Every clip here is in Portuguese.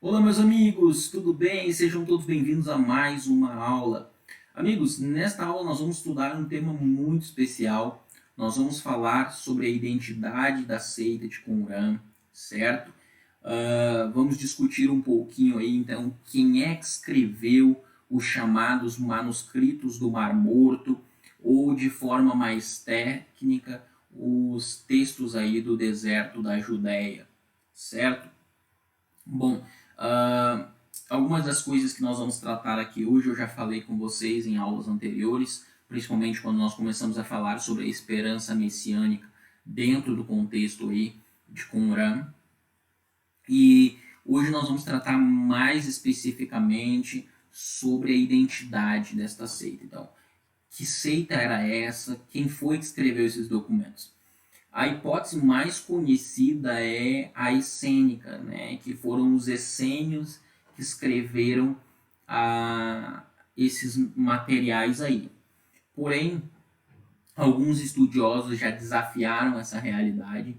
Olá, meus amigos, tudo bem? Sejam todos bem-vindos a mais uma aula. Amigos, nesta aula nós vamos estudar um tema muito especial. Nós vamos falar sobre a identidade da seita de Qumran, certo? Vamos discutir um pouquinho aí, então, quem é que escreveu os chamados manuscritos do Mar Morto, ou de forma mais técnica, os textos aí do deserto da Judéia, certo? Bom, uh, algumas das coisas que nós vamos tratar aqui hoje eu já falei com vocês em aulas anteriores, principalmente quando nós começamos a falar sobre a esperança messiânica dentro do contexto aí de Qumran. E hoje nós vamos tratar mais especificamente sobre a identidade desta seita. Então, que seita era essa? Quem foi que escreveu esses documentos? A hipótese mais conhecida é a essênica, né? Que foram os essênios que escreveram esses materiais aí. Porém, alguns estudiosos já desafiaram essa realidade.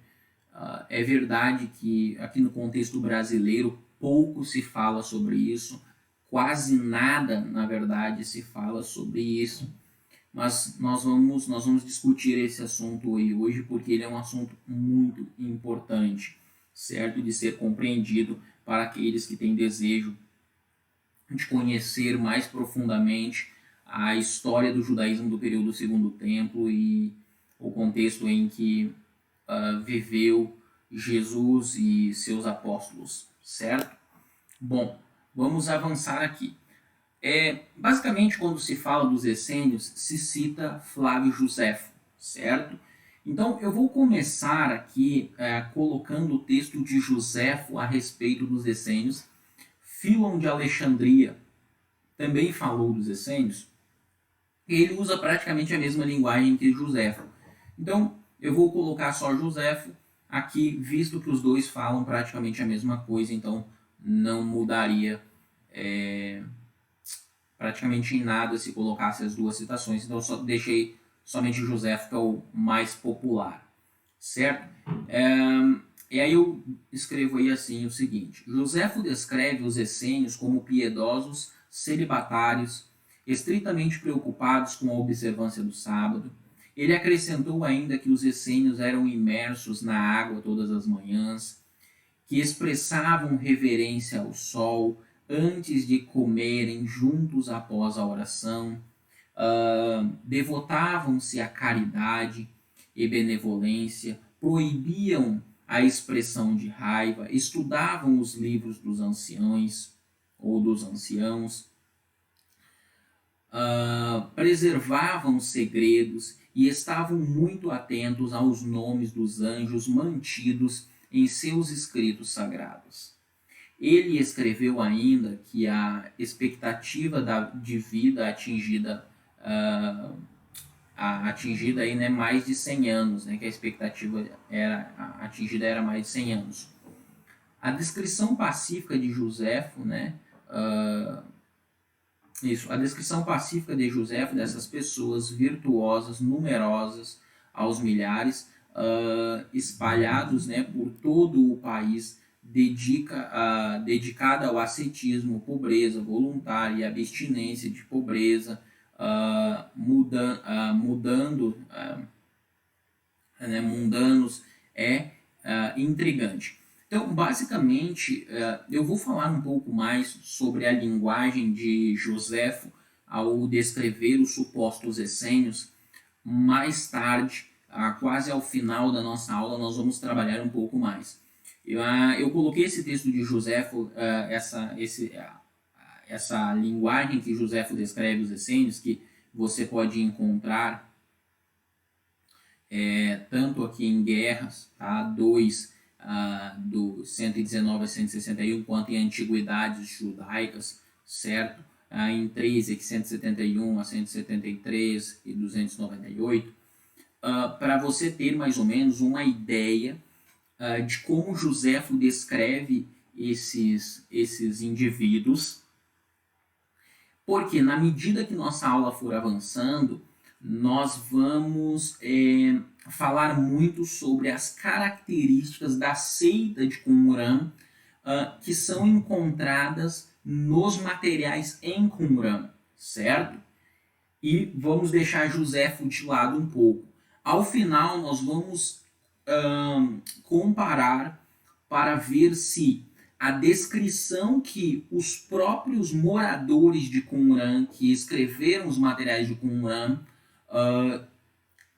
É verdade que aqui no contexto brasileiro pouco se fala sobre isso, quase nada, na verdade, se fala sobre isso. Mas nós vamos discutir esse assunto aí hoje porque ele é um assunto muito importante, certo? De ser compreendido para aqueles que têm desejo de conhecer mais profundamente a história do judaísmo do período do Segundo Templo e o contexto em que viveu Jesus e seus apóstolos, certo? Bom, vamos avançar aqui. Basicamente, quando se fala dos essênios, se cita Flávio Josefo, certo? Então, eu vou começar aqui colocando o texto de Josefo a respeito dos essênios. Fílon de Alexandria também falou dos essênios. Ele usa praticamente a mesma linguagem que Josefo. Então, eu vou colocar só Josefo aqui, visto que os dois falam praticamente a mesma coisa, então não mudaria praticamente em nada se colocasse as duas citações, então eu só deixei somente Josefo, que é o mais popular, certo? E aí eu escrevo aí assim o seguinte: Josefo descreve os essênios como piedosos, celibatários, estritamente preocupados com a observância do sábado. Ele acrescentou ainda que os essênios eram imersos na água todas as manhãs, que expressavam reverência ao sol antes de comerem juntos após a oração, devotavam-se à caridade e benevolência, proibiam a expressão de raiva, estudavam os livros dos anciões ou dos anciãos, preservavam segredos e estavam muito atentos aos nomes dos anjos mantidos em seus escritos sagrados. Ele escreveu ainda que a expectativa de vida atingida aí, né, mais de 100 anos, né, que a expectativa atingida era mais de 100 anos. A descrição pacífica de Josefo, né, a descrição pacífica de Josefo, dessas pessoas virtuosas, numerosas, aos milhares, espalhados, né, por todo o país, dedicada ao ascetismo, pobreza voluntária e abstinência de pobreza, mundanos, intrigante. Então, basicamente, eu vou falar um pouco mais sobre a linguagem de Josefo ao descrever os supostos essênios. Mais tarde, quase ao final da nossa aula, nós vamos trabalhar um pouco mais. Eu coloquei esse texto de Josefo, essa linguagem que Josefo descreve os essênios, que você pode encontrar tanto aqui em Guerras, tá? 2, do 119 a 161, quanto em Antiguidades Judaicas, certo? Em 3, aqui 171 a 173 e 298, para você ter mais ou menos uma ideia de como Josefo descreve esses indivíduos, porque na medida que nossa aula for avançando, nós vamos falar muito sobre as características da seita de Qumran, que são encontradas nos materiais em Qumran, certo? E vamos deixar Joséfo de lado um pouco. Ao final, nós vamos comparar para ver se a descrição que os próprios moradores de Qumran, que escreveram os materiais de Qumran,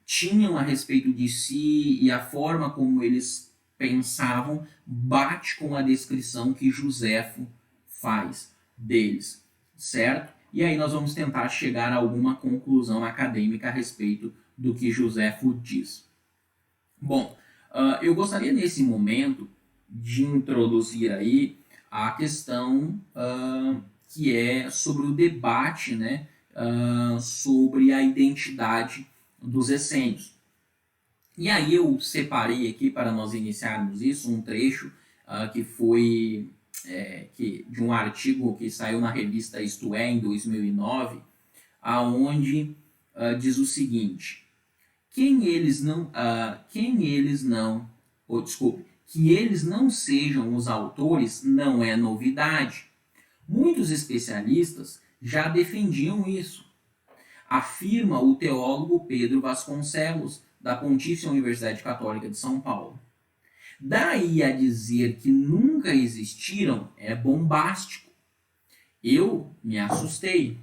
tinham a respeito de si e a forma como eles pensavam, bate com a descrição que Joséfo faz deles, certo? E aí nós vamos tentar chegar a alguma conclusão acadêmica a respeito do que Joséfo diz. Bom, eu gostaria nesse momento de introduzir aí a questão que é sobre o debate, né, sobre a identidade dos essênios. E aí eu separei aqui para nós iniciarmos isso um trecho que foi de um artigo que saiu na revista Isto É, em 2009, aonde diz o seguinte: que eles não sejam os autores não é novidade. Muitos especialistas já defendiam isso, afirma o teólogo Pedro Vasconcelos, da Pontifícia Universidade Católica de São Paulo. Daí a dizer que nunca existiram é bombástico. Eu me assustei.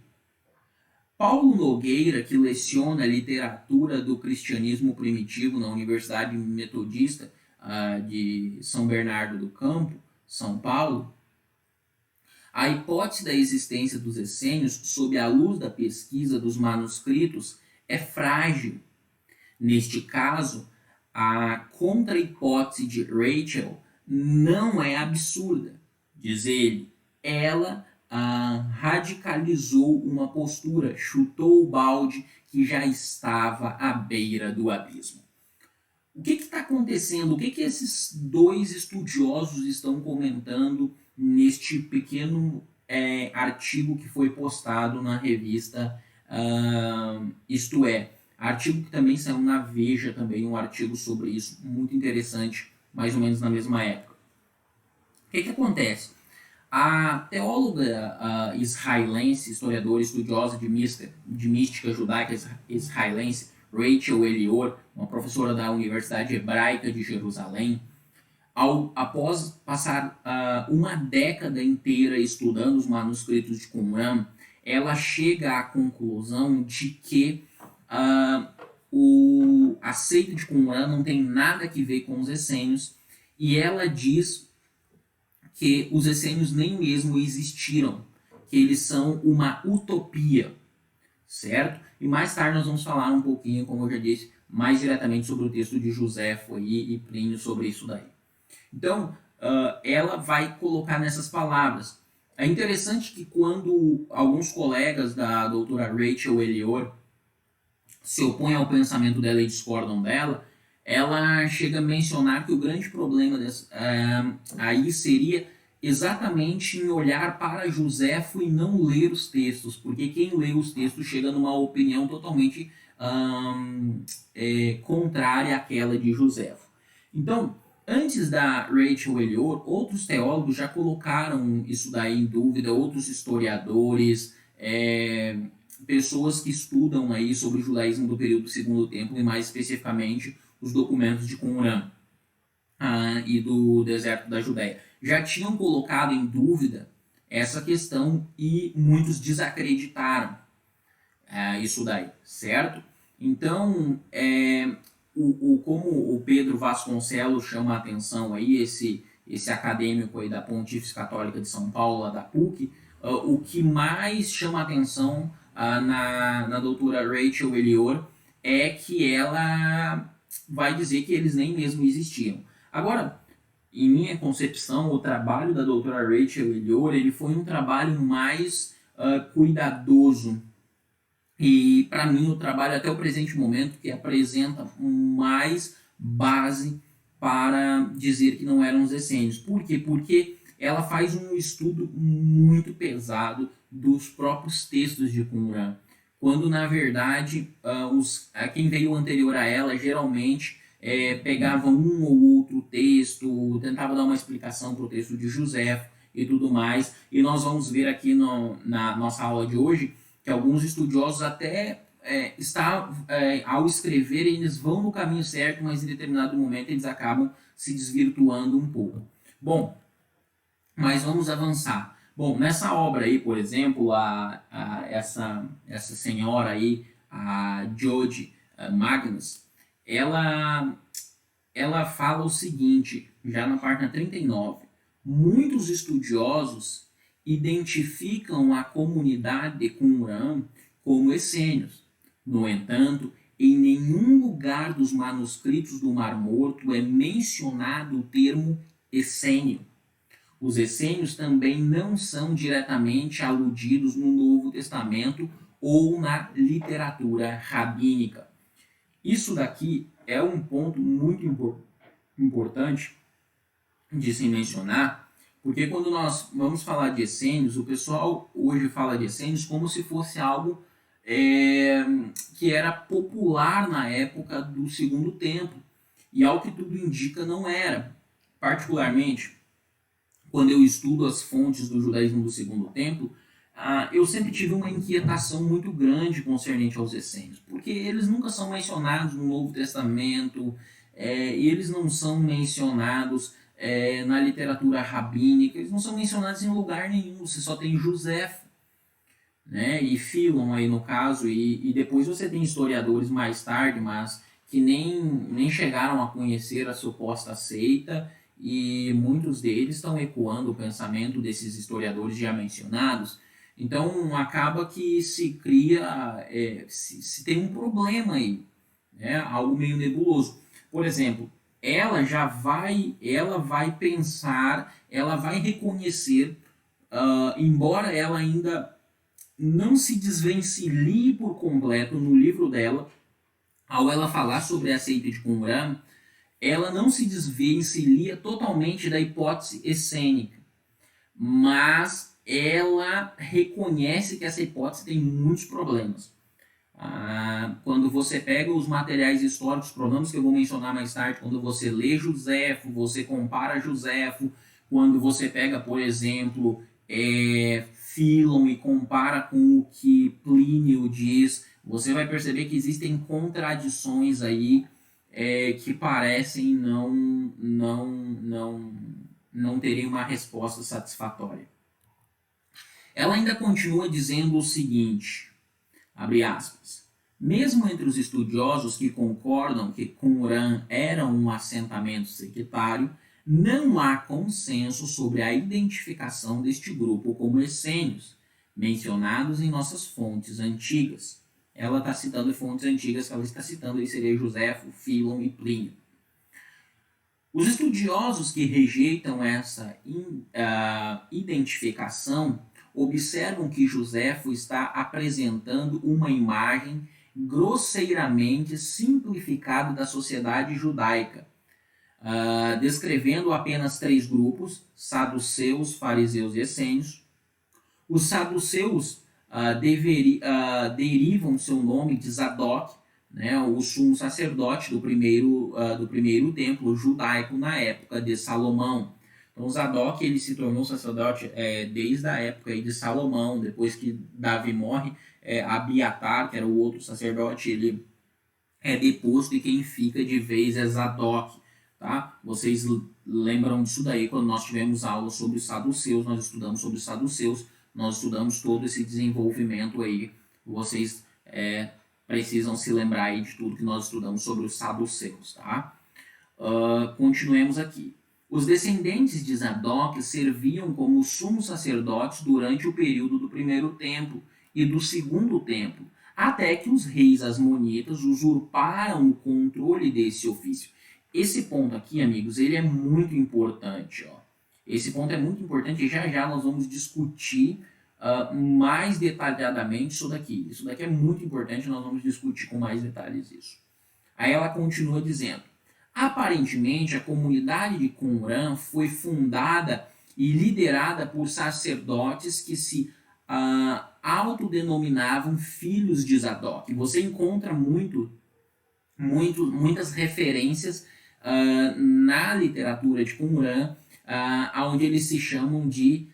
Paulo Nogueira, que leciona literatura do cristianismo primitivo na Universidade Metodista de São Bernardo do Campo, São Paulo, a hipótese da existência dos essênios sob a luz da pesquisa dos manuscritos é frágil. Neste caso, a contra-hipótese de Rachel não é absurda, diz ele. Ela radicalizou uma postura, chutou o balde que já estava à beira do abismo. O que está acontecendo? O que esses dois estudiosos estão comentando neste pequeno artigo que foi postado na revista Isto É? Artigo que também saiu na Veja, também um artigo sobre isso, muito interessante, mais ou menos na mesma época. O que acontece? A teóloga israelense, historiadora, estudiosa de mística judaica israelense, Rachel Elior, uma professora da Universidade Hebraica de Jerusalém, após passar uma década inteira estudando os manuscritos de Qumran, ela chega à conclusão de que a seita de Qumran não tem nada a ver com os essênios, e ela diz que os essênios nem mesmo existiram, que eles são uma utopia, certo? E mais tarde nós vamos falar um pouquinho, como eu já disse, mais diretamente sobre o texto de Joséfo e Plínio sobre isso daí. Então, ela vai colocar nessas palavras. É interessante que quando alguns colegas da doutora Rachel Elior se opõem ao pensamento dela e discordam dela, ela chega a mencionar que o grande problema aí seria exatamente em olhar para Joséfo e não ler os textos, porque quem lê os textos chega numa opinião totalmente contrária àquela de Joséfo. Então, antes da Rachel Elior, outros teólogos já colocaram isso daí em dúvida, outros historiadores, pessoas que estudam aí sobre o judaísmo do período do Segundo Templo e mais especificamente os documentos de Qumran e do deserto da Judéia. Já tinham colocado em dúvida essa questão e muitos desacreditaram isso daí, certo? Então, como o Pedro Vasconcelos chama a atenção aí, esse acadêmico aí da Pontifícia Católica de São Paulo, lá da PUC, o que mais chama a atenção na doutora Rachel Elior é que ela vai dizer que eles nem mesmo existiam. Agora, em minha concepção, o trabalho da doutora Rachel Elior ele foi um trabalho mais cuidadoso. E, para mim, o trabalho até o presente momento que apresenta mais base para dizer que não eram os essênios. Por quê? Porque ela faz um estudo muito pesado dos próprios textos de Qumran, quando, na verdade, quem veio anterior a ela geralmente pegava um ou outro texto, tentava dar uma explicação para o texto de Joséfo e tudo mais. E nós vamos ver aqui na nossa aula de hoje que alguns estudiosos até ao escreverem, eles vão no caminho certo, mas em determinado momento eles acabam se desvirtuando um pouco. Bom, mas vamos avançar. Bom, nessa obra aí, por exemplo, essa senhora aí, a George Magnus, ela fala o seguinte, já na página 39, muitos estudiosos identificam a comunidade de Qumran como essênios. No entanto, em nenhum lugar dos manuscritos do Mar Morto é mencionado o termo essênio. Os essênios também não são diretamente aludidos no Novo Testamento ou na literatura rabínica. Isso daqui é um ponto muito importante de se mencionar, porque quando nós vamos falar de essênios, o pessoal hoje fala de essênios como se fosse algo que era popular na época do Segundo Templo, e ao que tudo indica não era. Particularmente, quando eu estudo as fontes do judaísmo do Segundo Templo, eu sempre tive uma inquietação muito grande concernente aos essênios, porque eles nunca são mencionados no Novo Testamento, e eles não são mencionados na literatura rabínica, eles não são mencionados em lugar nenhum, você só tem Joséfo, né, e Filon aí no caso, e depois você tem historiadores mais tarde, mas que nem chegaram a conhecer a suposta seita, e muitos deles estão ecoando o pensamento desses historiadores já mencionados. Então acaba que se cria, se tem um problema aí, né, algo meio nebuloso. Por exemplo, ela vai pensar, ela vai reconhecer, embora ela ainda não se desvencilhe por completo no livro dela, ao ela falar sobre a seita de Qumran, ela não se desvencilha totalmente da hipótese essênica, mas ela reconhece que essa hipótese tem muitos problemas. Quando você pega os materiais históricos, problemas que eu vou mencionar mais tarde, quando você lê Joséfo, você compara Joséfo, quando você pega, por exemplo, Filon e compara com o que Plínio diz, você vai perceber que existem contradições aí que parecem não terem uma resposta satisfatória. Ela ainda continua dizendo o seguinte, abre aspas, mesmo entre os estudiosos que concordam que Qumran era um assentamento sectário, não há consenso sobre a identificação deste grupo como essênios, mencionados em nossas fontes antigas. Ela está citando fontes antigas que ela está citando aí seria Joséfo, Filon e Plínio. Os estudiosos que rejeitam essa identificação observam que Joséfo está apresentando uma imagem grosseiramente simplificada da sociedade judaica, descrevendo apenas 3 grupos, saduceus, fariseus e essênios. Os saduceus derivam seu nome de Zadok, né, o sumo sacerdote do primeiro templo judaico na época de Salomão. Então Zadok ele se tornou sacerdote desde a época aí de Salomão. Depois que Davi morre, Abiatar, que era o outro sacerdote, ele é deposto e quem fica de vez é Zadok. Tá? Vocês lembram disso daí quando nós tivemos aula sobre os saduceus, nós estudamos sobre os saduceus, nós estudamos todo esse desenvolvimento aí. Vocês precisam se lembrar aí de tudo que nós estudamos sobre os saduceus. Tá? Continuemos aqui. Os descendentes de Zadok serviam como sumos sacerdotes durante o período do primeiro templo e do segundo templo, até que os reis asmonitas usurparam o controle desse ofício. Esse ponto aqui, amigos, ele é muito importante. Esse ponto é muito importante e já nós vamos discutir mais detalhadamente isso daqui. Isso daqui é muito importante, nós vamos discutir com mais detalhes isso. Aí ela continua dizendo, aparentemente a comunidade de Qumran foi fundada e liderada por sacerdotes que se autodenominavam filhos de Zadok. Você encontra muitas referências na literatura de Qumran, onde eles se chamam de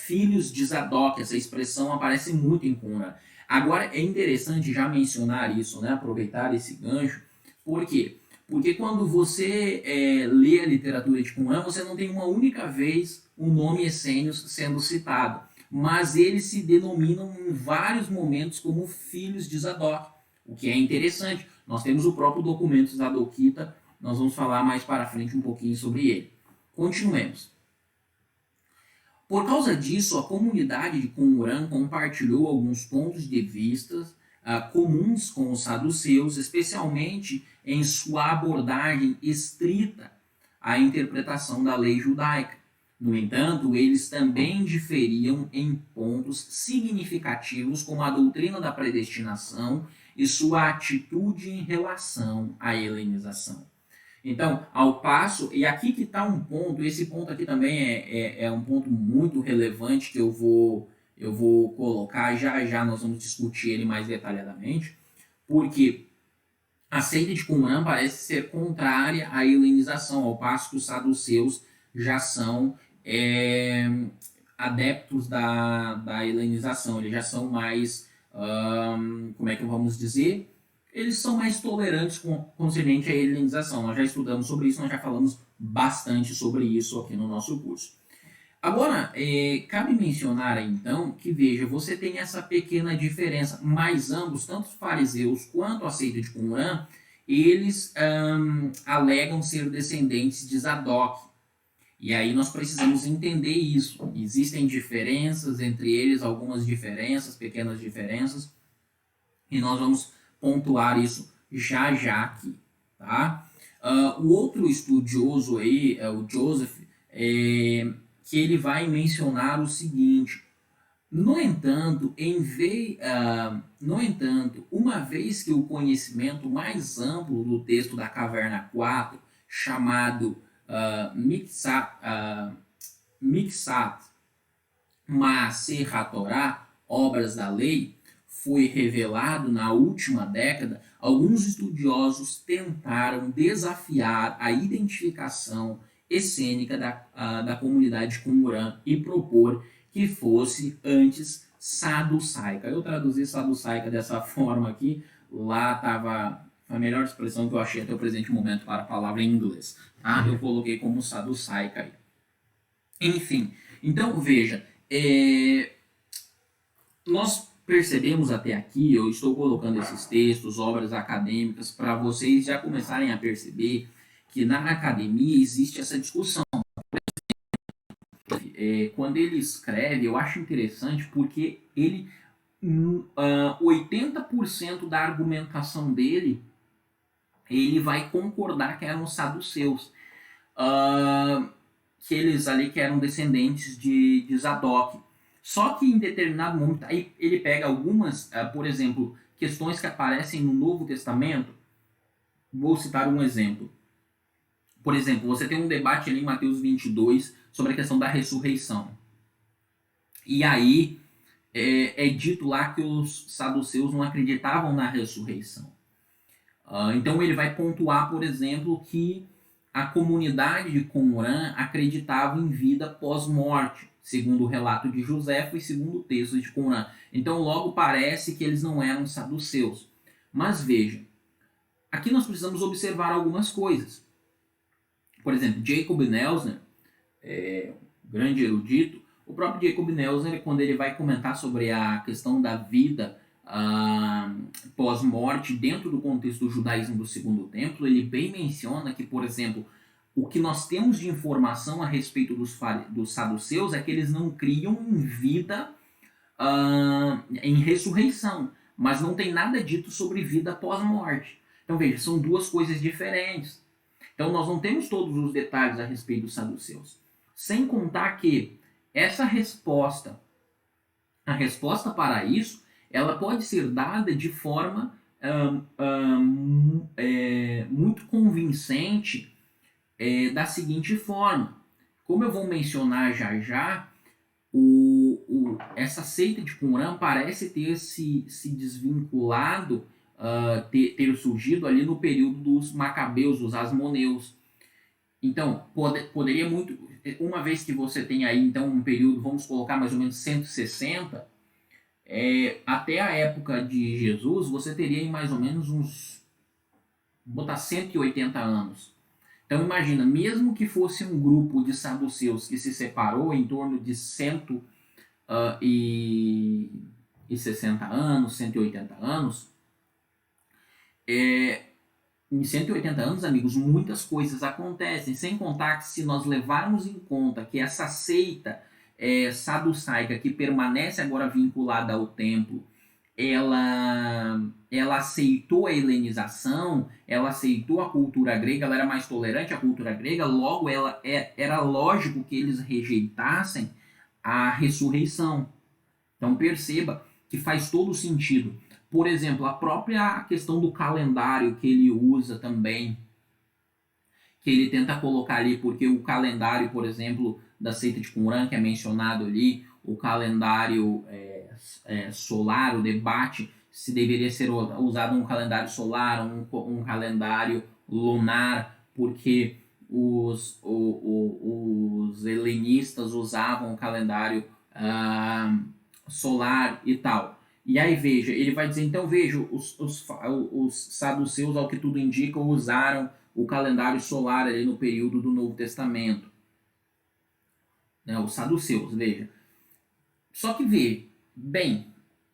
filhos de Zadok. Essa expressão aparece muito em Qumran. Agora, é interessante já mencionar isso, né? Aproveitar esse gancho. Por quê? Porque quando você lê a literatura de Qumran, você não tem uma única vez o nome essênios sendo citado, mas eles se denominam em vários momentos como filhos de Zadok, o que é interessante. Nós temos o próprio documento Zadokita, nós vamos falar mais para frente um pouquinho sobre ele. Continuemos. Por causa disso, a comunidade de Qumran compartilhou alguns pontos de vista comuns com os saduceus, especialmente em sua abordagem estrita à interpretação da lei judaica. No entanto, eles também diferiam em pontos significativos, como a doutrina da predestinação e sua atitude em relação à helenização. Então, ao passo, e aqui que está um ponto, esse ponto aqui também é um ponto muito relevante que eu vou colocar, já nós vamos discutir ele mais detalhadamente, porque a seita de Qumran parece ser contrária à helenização, ao passo que os saduceus já são adeptos da helenização, eles já são mais, como é que vamos dizer? Eles são mais tolerantes concernente à helenização. Nós já estudamos sobre isso, nós já falamos bastante sobre isso aqui no nosso curso. Agora, cabe mencionar então que, veja, você tem essa pequena diferença, mas ambos, tanto os fariseus quanto a seita de Qumran, eles alegam ser descendentes de Zadok. E aí nós precisamos entender isso. Existem diferenças entre eles, algumas diferenças, pequenas diferenças, e nós vamos pontuar isso já aqui, tá? O outro estudioso aí, o Joseph, que ele vai mencionar o seguinte: no entanto, uma vez que o conhecimento mais amplo do texto da Caverna 4, chamado Miksat Maaser HaTorá, Obras da Lei, foi revelado na última década, alguns estudiosos tentaram desafiar a identificação essênica da comunidade Qumran e propor que fosse antes saducaica. Eu traduzi saducaica dessa forma aqui, lá estava a melhor expressão que eu achei até o presente momento para a palavra em inglês. Tá? Eu coloquei como saducaica aí. Enfim, então veja, nós percebemos até aqui, eu estou colocando esses textos, obras acadêmicas, para vocês já começarem a perceber que na academia existe essa discussão. Quando ele escreve, eu acho interessante porque ele 80% da argumentação dele, ele vai concordar que eram os saduceus, que eles ali que eram descendentes de Zadok. Só que em determinado momento, aí ele pega algumas, por exemplo, questões que aparecem no Novo Testamento. Vou citar um exemplo. Por exemplo, você tem um debate ali em Mateus 22 sobre a questão da ressurreição. E aí é dito lá que os saduceus não acreditavam na ressurreição. Então ele vai pontuar, por exemplo, que a comunidade de Qumran acreditava em vida pós-morte, segundo o relato de Joséfo e segundo o texto de Qumran. Então logo parece que eles não eram saduceus. Mas veja, aqui nós precisamos observar algumas coisas. Por exemplo, Jacob Neusner, grande erudito, o próprio Jacob Neusner, quando ele vai comentar sobre a questão da vida pós-morte dentro do contexto do judaísmo do Segundo Templo, ele bem menciona que, por exemplo, o que nós temos de informação a respeito dos saduceus é que eles não criam em vida, em ressurreição, mas não tem nada dito sobre vida pós-morte. Então veja, são duas coisas diferentes. Então nós não temos todos os detalhes a respeito dos saduceus. Sem contar que essa resposta, a resposta para isso, ela pode ser dada de forma muito convincente, da seguinte forma. Como eu vou mencionar já, essa seita de Qumran parece ter se desvinculado ter surgido ali no período dos Macabeus, dos Asmoneus. Então, poderia muito, uma vez que você tem aí então um período, vamos colocar mais ou menos 160, até a época de Jesus, você teria aí mais ou menos uns, vou botar 180 anos. Então imagina, mesmo que fosse um grupo de saduceus que se separou em torno de 160 anos, 180 anos, em 180 anos, amigos, muitas coisas acontecem, sem contar que se nós levarmos em conta que essa seita saducaica que permanece agora vinculada ao templo, ela aceitou a helenização, ela aceitou a cultura grega, ela era mais tolerante à cultura grega, logo era lógico que eles rejeitassem a ressurreição. Então perceba que faz todo sentido. Por exemplo, a própria questão do calendário que ele usa também, que ele tenta colocar ali, porque o calendário, por exemplo, da seita de Qumran, que é mencionado ali, o calendário solar, o debate se deveria ser usado um calendário solar, um calendário lunar, porque os helenistas usavam o calendário solar e tal. E aí veja, ele vai dizer, então veja, os saduceus, ao que tudo indica, usaram o calendário solar ali no período do Novo Testamento. Né, os saduceus, veja. Só que veja, bem,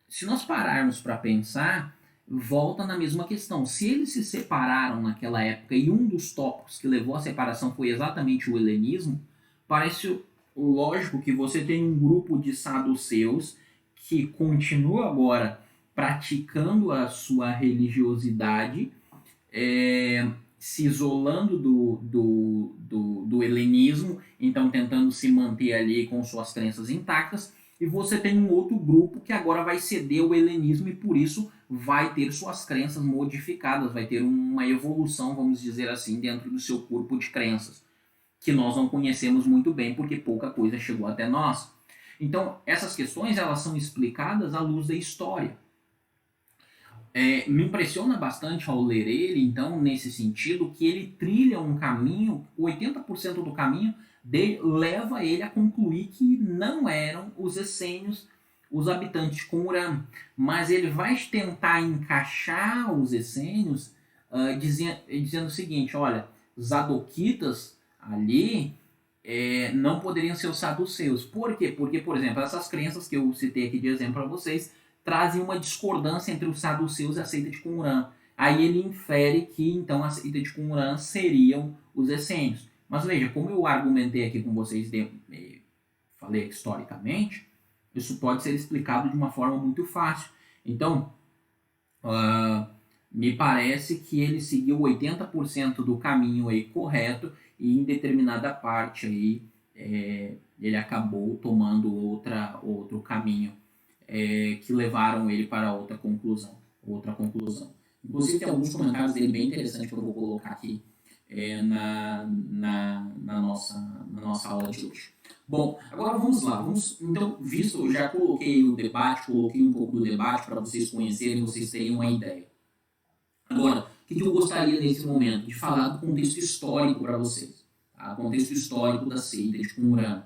se nós pararmos para pensar, volta na mesma questão. Se eles se separaram naquela época e um dos tópicos que levou à separação foi exatamente o helenismo, parece lógico que você tem um grupo de saduceus que continua agora praticando a sua religiosidade, se isolando do helenismo, então tentando se manter ali com suas crenças intactas, e você tem um outro grupo que agora vai ceder ao helenismo e por isso vai ter suas crenças modificadas, vai ter uma evolução, vamos dizer assim, dentro do seu corpo de crenças, que nós não conhecemos muito bem porque pouca coisa chegou até nós. Então, essas questões elas são explicadas à luz da história. Me impressiona bastante ao ler ele, então, nesse sentido, que ele trilha um caminho, 80% do caminho dele leva ele a concluir que não eram os essênios os habitantes de Qumran, mas ele vai tentar encaixar os essênios dizendo o seguinte, olha, Zadoquitas ali não poderiam ser os saduceus. Por quê? Porque, por exemplo, essas crenças que eu citei aqui de exemplo para vocês trazem uma discordância entre os saduceus e a seita de Qumran. Aí ele infere que, então, a seita de Qumran seriam os essênios. Mas veja, como eu argumentei aqui com vocês, falei historicamente, isso pode ser explicado de uma forma muito fácil. Então, me parece que ele seguiu 80% do caminho aí correto e em determinada parte aí ele acabou tomando outro caminho que levaram ele para outra conclusão. Inclusive tem alguns comentários dele bem interessantes que eu vou colocar aqui na nossa aula de hoje. Bom, agora vamos lá. Então, visto eu já coloquei o debate, coloquei um pouco do debate para vocês conhecerem, vocês terem uma ideia. Agora, o que eu gostaria nesse momento? De falar do contexto histórico para vocês. Tá? O contexto histórico da seita de Qumran.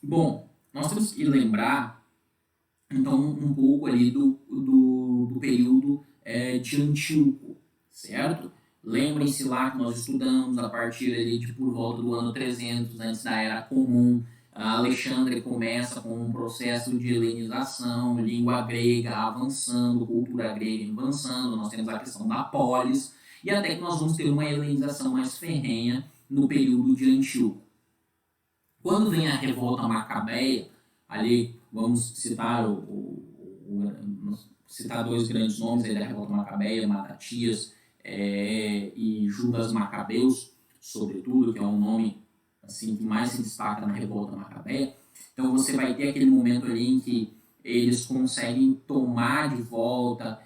Bom, nós temos que lembrar, então, um pouco ali do período de Antíoco, certo? Lembrem-se lá que nós estudamos a partir ali de por volta do ano 300, antes da Era Comum. A Alexandre começa com um processo de helenização, língua grega avançando, cultura grega avançando, nós temos a questão da polis, e até que nós vamos ter uma helenização mais ferrenha no período de Antíoco. Quando vem a revolta macabeia, ali vamos citar citar dois grandes nomes da revolta macabeia, Matatias e Judas Macabeus, sobretudo, que é um nome assim, que mais se destaca na revolta macabeia. Então você vai ter aquele momento ali em que eles conseguem tomar de volta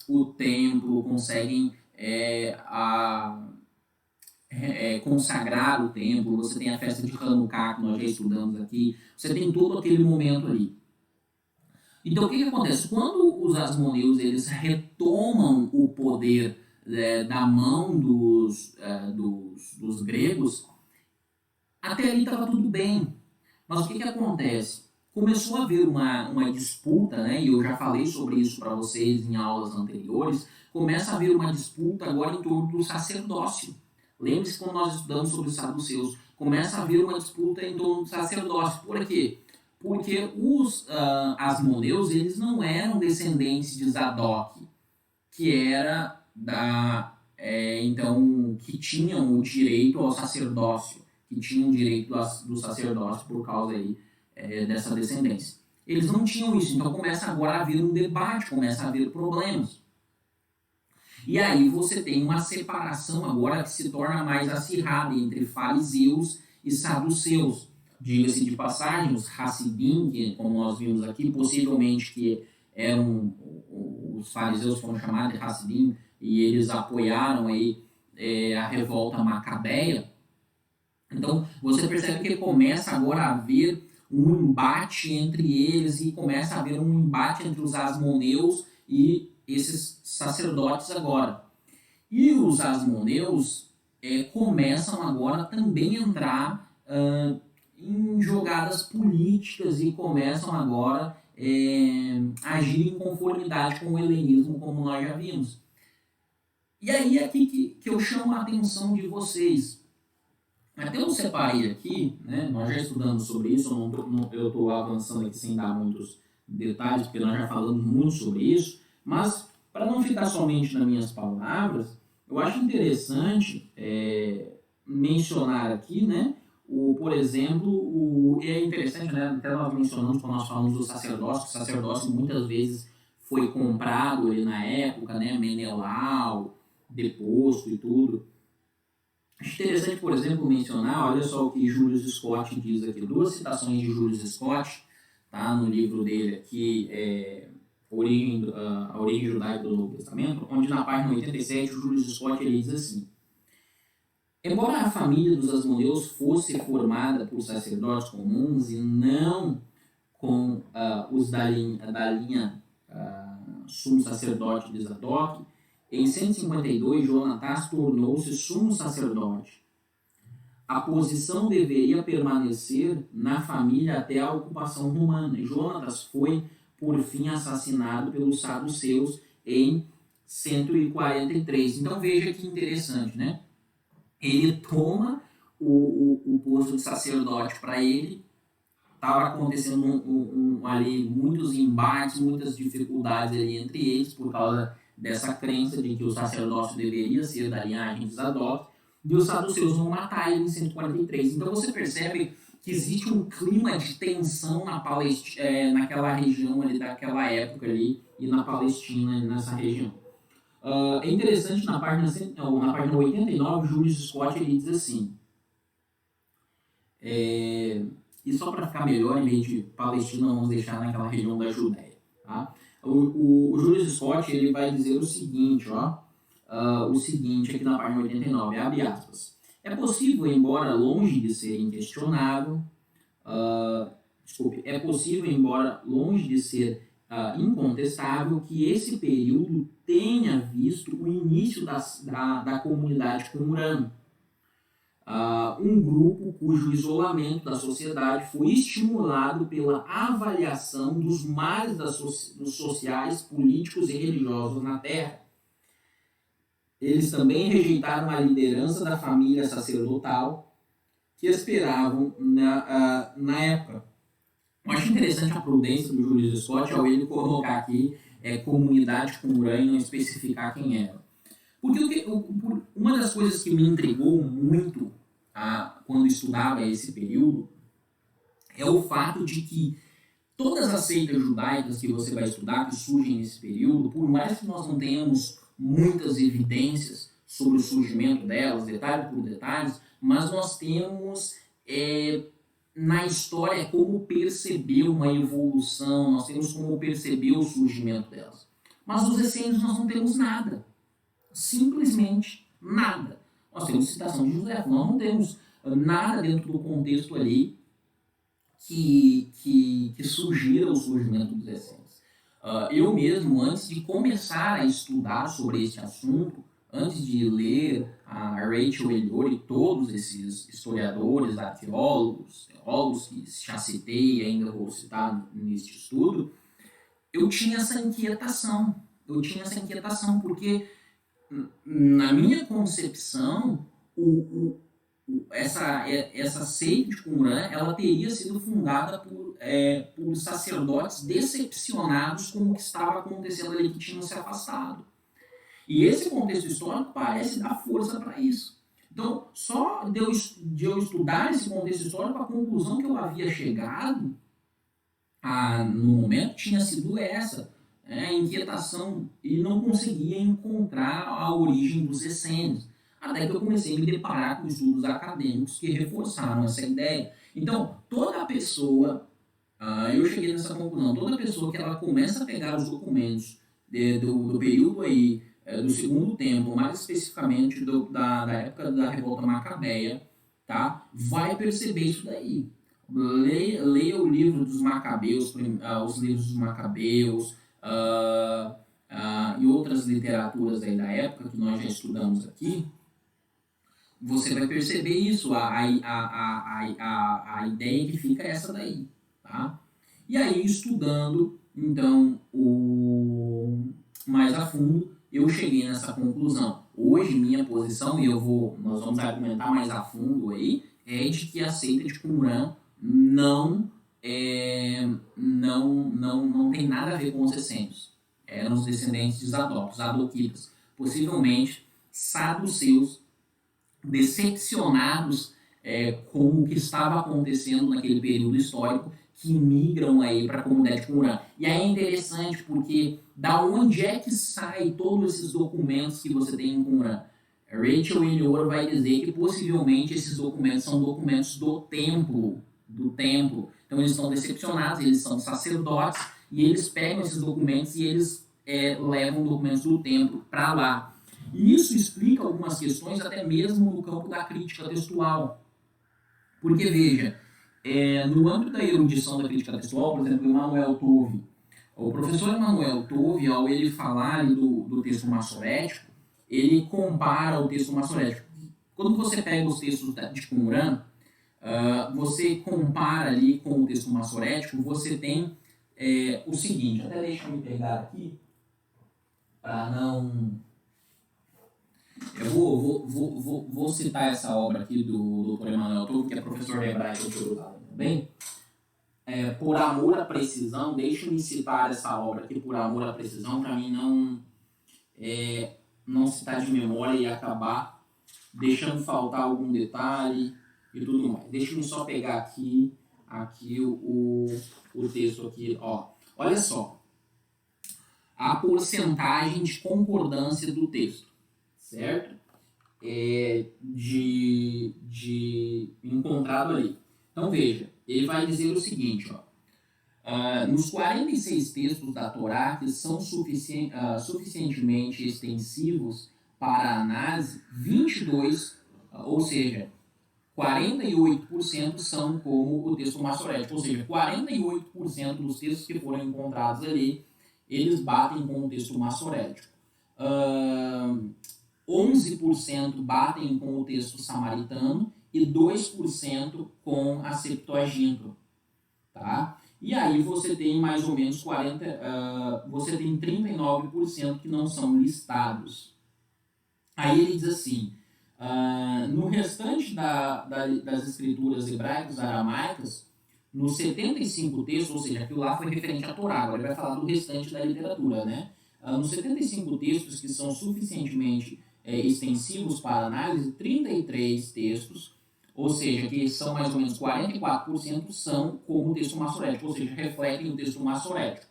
o templo, conseguem consagrar o templo, você tem a festa de Hanukkah, que nós já estudamos aqui, você tem todo aquele momento ali. Então, o que acontece? Quando os asmoneus eles retomam o poder da mão dos gregos, até ali estava tudo bem. Mas o que acontece? Começou a haver uma disputa, né? E eu já falei sobre isso para vocês em aulas anteriores. Começa a haver uma disputa agora em torno do sacerdócio. Lembre-se quando nós estudamos sobre os saduceus. Começa a haver uma disputa em torno do sacerdócio. Por quê? Porque os asmoneus eles não eram descendentes de Zadok, que era que tinham o direito ao sacerdócio, que tinham o direito do sacerdócio por causa aí, dessa descendência. Eles não tinham isso, então começa agora a haver um debate, começa a haver problemas. E aí você tem uma separação agora que se torna mais acirrada entre fariseus e saduceus. Diga-se de passagem, os Hassidim, que, como nós vimos aqui, possivelmente que eram os fariseus foram chamados de Hassidim e eles apoiaram aí a revolta macabeia. Então você percebe que começa agora a haver um embate entre eles e começa a haver um embate entre os asmoneus e esses sacerdotes agora. E os asmoneus começam agora também a entrar em jogadas políticas e começam agora a agir em conformidade com o helenismo, como nós já vimos. E aí é aqui que eu chamo a atenção de vocês. Até eu separei aqui, né, nós já estudamos sobre isso, eu estou avançando aqui sem dar muitos detalhes, porque nós já falamos muito sobre isso, mas para não ficar somente nas minhas palavras, eu acho interessante mencionar aqui, né, por exemplo, é interessante, né, até nós mencionamos quando nós falamos do sacerdócio, que o sacerdócio muitas vezes foi comprado ali na época, né, Menelau, deposto e tudo. Acho interessante, por exemplo, mencionar, olha só o que Julius Scott diz aqui, duas citações de Julius Scott, tá, no livro dele aqui, A Origem Judaica do Novo Testamento, onde na página 87 o Julius Scott ele diz assim: embora a família dos asmoneus fosse formada por sacerdotes comuns e não com os da linha sumo sacerdote de Zadok, em 152 Jonatas tornou-se sumo sacerdote. A posição deveria permanecer na família até a ocupação romana. Jonatas foi, por fim, assassinado pelos saduceus em 143. Então veja que interessante, né? Ele toma o posto de sacerdote para ele. Estava acontecendo ali muitos embates, muitas dificuldades ali entre eles por causa dessa crença de que o sacerdócio deveria ser da linhagem de Zadok, e os saduceus vão matar ele em 143. Então você percebe que existe um clima de tensão naquela região ali, daquela época ali, e na Palestina, nessa região. É interessante, na página 89, Julius Scott ele diz assim, e só para ficar melhor, em vez de Palestina, vamos deixar naquela região da Judéia. Tá? O Julius Scott ele vai dizer o seguinte, aqui na página 89, abre aspas. É possível, embora longe de ser inquestionável, incontestável, que esse período tenha visto o início da comunidade qumran, um grupo cujo isolamento da sociedade foi estimulado pela avaliação dos males dos sociais, políticos e religiosos na Terra. Eles também rejeitaram a liderança da família sacerdotal que esperavam na época. Eu acho interessante a prudência do Julius Scott ao ele colocar aqui comunidade qumran e não especificar quem era. Porque uma das coisas que me intrigou muito quando estudava esse período é o fato de que todas as seitas judaicas que você vai estudar, que surgem nesse período, por mais que nós não tenhamos muitas evidências sobre o surgimento delas, detalhe por detalhes, mas nós temos na história como perceber uma evolução, nós temos como perceber o surgimento delas. Mas dos essênios nós não temos nada. Simplesmente nada. Nós temos citação de José, nós não temos nada dentro do contexto ali que sugira o surgimento dos essênios. Eu mesmo, antes de começar a estudar sobre esse assunto, antes de ler a Rachel Elior e todos esses historiadores, arqueólogos, teólogos que já citei e ainda vou citar neste estudo, eu tinha essa inquietação. Eu tinha essa inquietação porque, na minha concepção, essa seita de Qumran, ela teria sido fundada por sacerdotes decepcionados com o que estava acontecendo ali, que tinham se afastado. E esse contexto histórico parece dar força para isso. Então, só de eu estudar esse contexto histórico, a conclusão que eu havia chegado no momento tinha sido essa, a inquietação, e não conseguia encontrar a origem dos essênios. Até que eu comecei a me deparar com estudos acadêmicos que reforçaram essa ideia. Então, toda pessoa, eu cheguei nessa conclusão, toda pessoa que ela começa a pegar os documentos do período aí, do Segundo Templo, mais especificamente da época da Revolta Macabeia, tá? Vai perceber isso daí. Leia o livro dos Macabeus, os livros dos Macabeus, e outras literaturas aí da época que nós já estudamos aqui. Você vai perceber isso, a ideia que fica é essa daí, tá? E aí, estudando, então, mais a fundo, eu cheguei nessa conclusão. Hoje, minha posição, e nós vamos argumentar mais a fundo aí, é de que a seita de Qumran não tem nada a ver com os essênios. Eram os descendentes de Zadok, os Adoquitas, possivelmente saduceus, decepcionados com o que estava acontecendo naquele período histórico, que migram aí para a comunidade de Qumran. E aí é interessante porque da onde é que saem todos esses documentos que você tem em Qumran? Rachel Elior vai dizer que possivelmente esses documentos são documentos do templo. Então eles estão decepcionados, eles são sacerdotes, e eles pegam esses documentos e eles levam documentos do templo para lá. E isso explica algumas questões até mesmo no campo da crítica textual. Porque, veja, no âmbito da erudição da crítica textual, por exemplo, o professor Emanuel Tove, ao ele falar ali do texto massorético, ele compara o texto massorético. Quando você pega os textos de Qumran, você compara ali com o texto massorético, você tem o seguinte, até deixa eu me pegar aqui, para não... Eu vou citar essa obra aqui do Dr. Emanuel Tove, que é professor de hebraico de Jerusalém, bem? Por amor à precisão, deixe-me citar essa obra aqui, por amor à precisão, para mim não citar de memória e acabar deixando faltar algum detalhe e tudo mais. Deixe-me só pegar aqui o texto aqui, ó. Olha só, a porcentagem de concordância do texto, certo? Encontrado ali. Então veja, ele vai dizer o seguinte, ó. Nos 46 textos da Torá que são suficientemente extensivos para a análise, 22, ou seja, 48% são como o texto massorético, ou seja, 48% dos textos que foram encontrados ali, eles batem com o texto massorético. 11% batem com o texto samaritano e 2% com a Septuaginta, tá? E aí você tem mais ou menos você tem 39% que não são listados. Aí ele diz assim, no restante das escrituras hebraicas, aramaicas, nos 75 textos, ou seja, aquilo lá foi referente à Torá, agora ele vai falar do restante da literatura, né? Nos 75 textos que são suficientemente extensivos para análise, 33 textos, ou seja, que são mais ou menos 44%, são como o texto massorético, ou seja, refletem o texto massorético.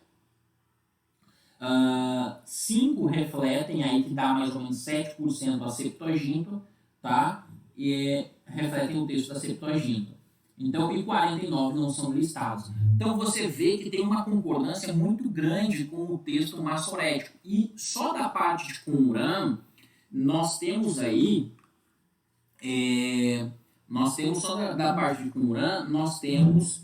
5 refletem, aí que dá mais ou menos 7% a Septuaginta, tá? E refletem o texto da Septuaginta. Então, e 49 não são listados. Então você vê que tem uma concordância muito grande com o texto massorético. E só da parte de Qumran, nós temos aí, só da parte de Qumran, nós temos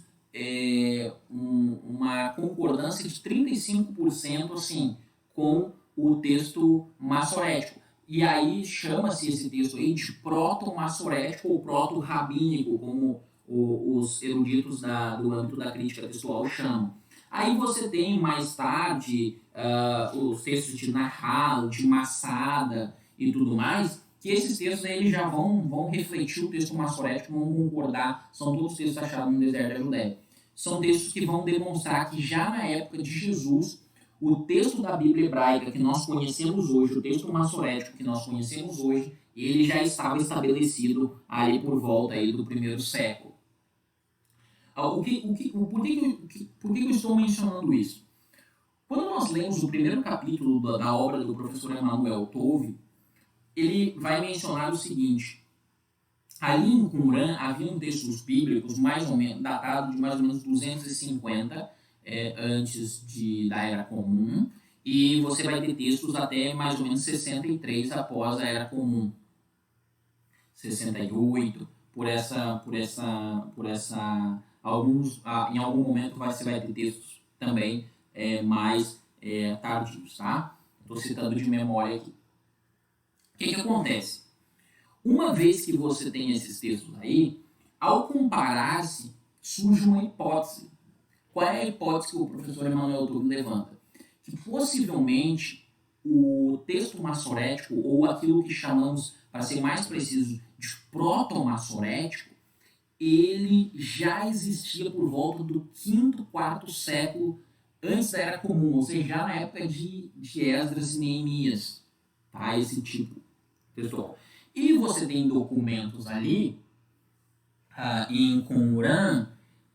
uma concordância de 35% assim, com o texto massorético. E aí chama-se esse texto aí de proto-massorético ou proto-rabínico, como os eruditos do âmbito da crítica textual chamam. Aí você tem mais tarde os textos de Nahal, de Massada e tudo mais, que esses textos eles já vão refletir o texto massorético, vão concordar, são todos textos achados no deserto da Judéia. São textos que vão demonstrar que já na época de Jesus, o texto da Bíblia hebraica que nós conhecemos hoje, o texto massorético que nós conhecemos hoje, ele já estava estabelecido ali por volta aí do primeiro século. Por que eu estou mencionando isso? Quando nós lemos o primeiro capítulo da obra do professor Emanuel Tove, ele vai mencionar o seguinte: ali em Qumran haviam textos bíblicos mais ou menos datados de mais ou menos 250 antes da Era Comum, e você vai ter textos até mais ou menos 63 após a Era Comum, 68, em algum momento você vai ter textos também mais tardios, tá? Estou citando de memória aqui. O que acontece? Uma vez que você tem esses textos aí, ao comparar-se, surge uma hipótese. Qual é a hipótese que o professor Emanuel Tove levanta? Que possivelmente o texto massorético, ou aquilo que chamamos, para ser mais preciso, de proto-massorético, ele já existia por volta do 5º, 4º século antes da Era Comum, ou seja, já na época de Esdras e Neemias, tá? Esse tipo, pessoal. E você tem documentos ali em Qumran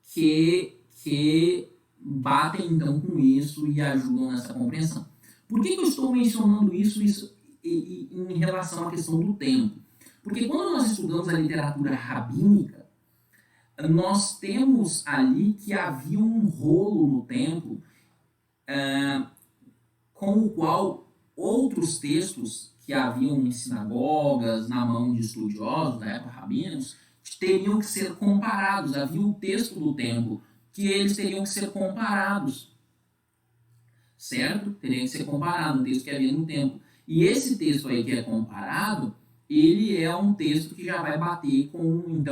que batem então com isso e ajudam nessa compreensão. Por que eu estou mencionando isso em relação à questão do tempo? Porque quando nós estudamos a literatura rabínica, nós temos ali que havia um rolo no tempo com o qual outros textos que haviam em sinagogas, na mão de estudiosos da época rabinos, teriam que ser comparados. Havia um texto do templo que eles teriam que ser comparados, certo? Teria que ser comparado, um texto que havia no templo. E esse texto aí que é comparado, ele é um texto que já vai bater com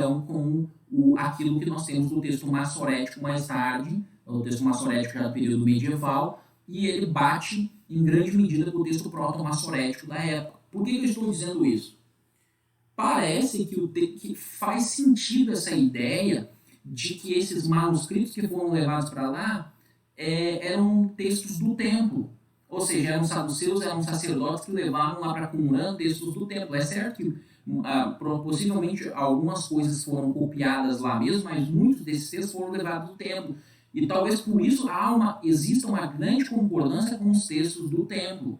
aquilo que nós temos do texto massorético mais tarde, o texto massorético já do período medieval, e ele bate em grande medida com o texto proto-massorético da época. Por que eu estou dizendo isso? Parece que faz sentido essa ideia de que esses manuscritos que foram levados para lá eram textos do templo. Ou seja, eram saduceus, eram sacerdotes que levaram lá para Qumran textos do templo. É certo que possivelmente algumas coisas foram copiadas lá mesmo, mas muitos desses textos foram levados do templo. E talvez por isso exista uma grande concordância com os textos do templo.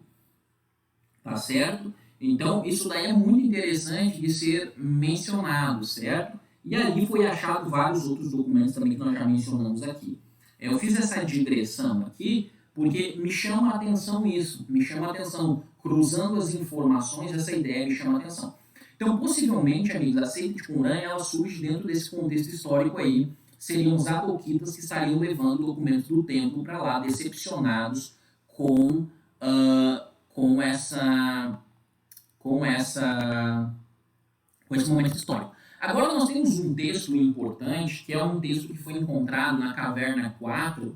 Tá certo? Então, isso daí é muito interessante de ser mencionado, certo? E ali foi achado vários outros documentos também que nós já mencionamos aqui. Eu fiz essa digressão aqui porque me chama a atenção isso, me chama a atenção, cruzando as informações, essa ideia me chama a atenção. Então, possivelmente, amigos, a seita de Qumran, ela surge dentro desse contexto histórico aí, seriam os adoquitas que estariam levando documentos do templo para lá, decepcionados com esse momento histórico. Agora nós temos um texto importante, que é um texto que foi encontrado na Caverna 4,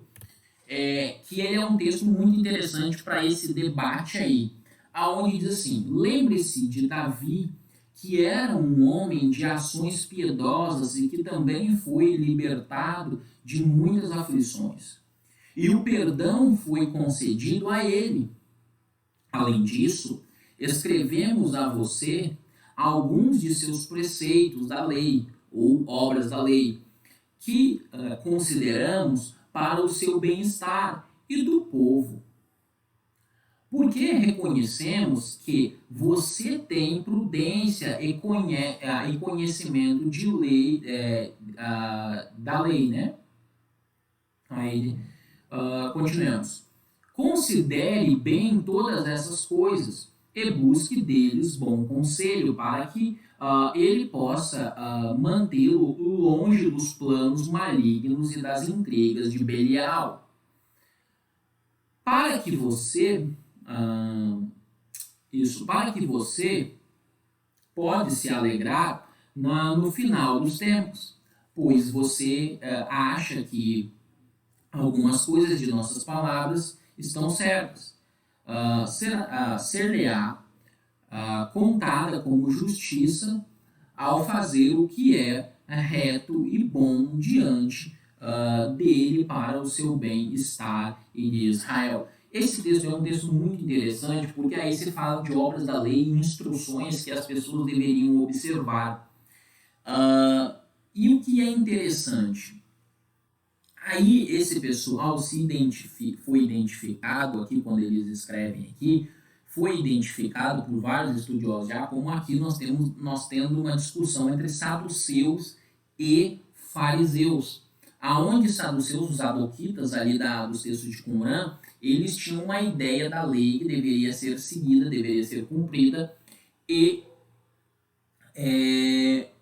que ele é um texto muito interessante para esse debate aí, aonde diz assim: lembre-se de Davi, que era um homem de ações piedosas e que também foi libertado de muitas aflições. E o perdão foi concedido a ele. Além disso, escrevemos a você alguns de seus preceitos da lei, ou obras da lei, que consideramos para o seu bem-estar e do povo. Porque reconhecemos que você tem prudência e conhecimento de lei, da lei, né? Aí, continuamos. Considere bem todas essas coisas e busque deles bom conselho, para que ele possa mantê-lo longe dos planos malignos e das intrigas de Belial. Para que você para que você pode se alegrar no final dos tempos, pois você acha que algumas coisas de nossas palavras estão certas. Ser-lhe-á contada como justiça ao fazer o que é reto e bom diante dele para o seu bem-estar e de Israel. Esse texto é um texto muito interessante porque aí se fala de obras da lei e instruções que as pessoas deveriam observar. E o que é interessante? Aí esse pessoal foi identificado aqui, quando eles escrevem aqui, foi identificado por vários estudiosos já como aqui nós tendo uma discussão entre saduceus e fariseus. Aonde saduceus, os sadoquitas ali dos textos de Qumran, eles tinham uma ideia da lei que deveria ser seguida, deveria ser cumprida, e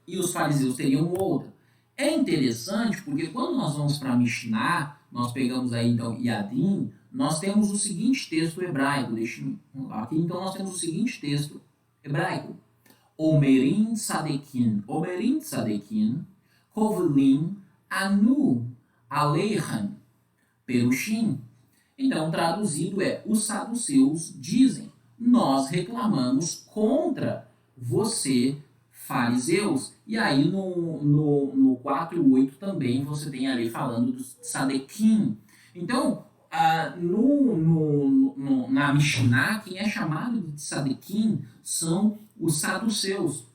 os fariseus teriam outra. É interessante porque quando nós vamos para Mishnah, nós pegamos aí então Yadim, nós temos o seguinte texto hebraico, aqui então nós temos o seguinte texto hebraico: Omerim Sadekin, Kovlim Anu Aleichan Perushim. Então, traduzido os saduceus dizem: nós reclamamos contra você, fariseus. E aí no 4:8 também você tem ali falando dos sadequim. Então, na Mishnah, quem é chamado de sadequim são os saduceus.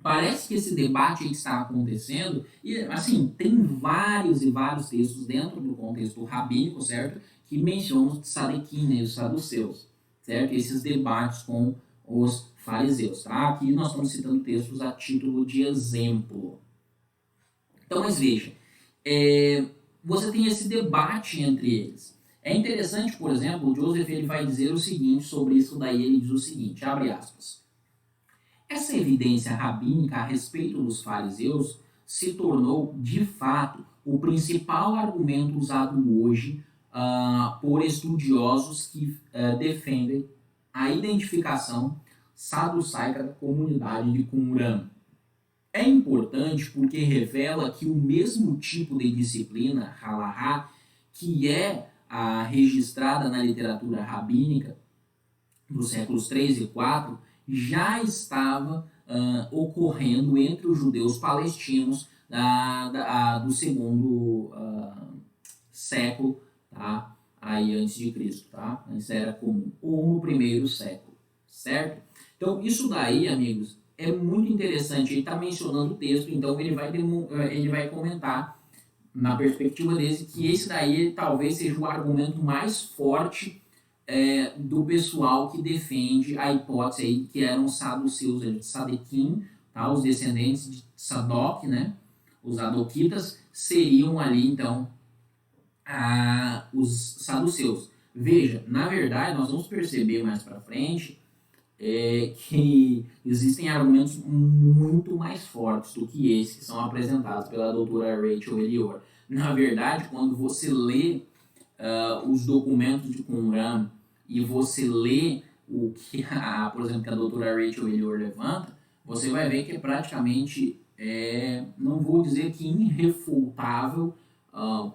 Parece que esse debate aí que está acontecendo, e assim, tem vários e vários textos dentro do contexto rabínico, certo? Que mencionam os sadequim, né, os saduceus, certo? Esses debates com os fariseus, tá? Aqui nós estamos citando textos a título de exemplo. Então, mas veja, você tem esse debate entre eles. É interessante, por exemplo, o Joseph ele vai dizer o seguinte sobre isso daí, ele diz o seguinte, abre aspas: essa evidência rabínica a respeito dos fariseus se tornou, de fato, o principal argumento usado hoje por estudiosos que defendem a identificação saducaica da comunidade de Qumran. É importante porque revela que o mesmo tipo de disciplina, halahá, que é registrada na literatura rabínica dos séculos 3 e 4, já estava ocorrendo entre os judeus palestinos do segundo século, tá? Aí antes de Cristo, tá? Isso era comum, ou no primeiro século, certo? Então, isso daí, amigos, é muito interessante. Ele está mencionando o texto, então ele vai comentar, na perspectiva dele, que esse daí talvez seja o argumento mais forte do pessoal que defende a hipótese aí que eram os saduceus de Sadequim, tá? Os descendentes de Sadoc, né? Os sadoquitas seriam ali, então, os saduceus. Veja, na verdade, nós vamos perceber mais para frente que existem argumentos muito mais fortes do que esses que são apresentados pela doutora Rachel Elior. Na verdade, quando você lê os documentos de Qumran e você lê o que, por exemplo, que a doutora Rachel Elior levanta, você vai ver que é praticamente, não vou dizer que irrefutável,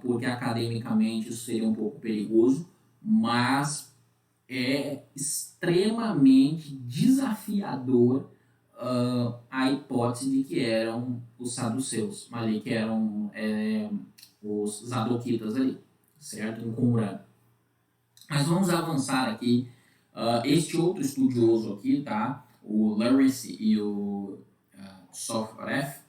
porque academicamente isso seria um pouco perigoso, mas é extremamente desafiador a hipótese de que eram os saduceus, ali que eram os zadoquitas ali, certo? Em Qumran. Mas vamos avançar aqui. Este outro estudioso aqui, tá? O Lawrence e o Sofref,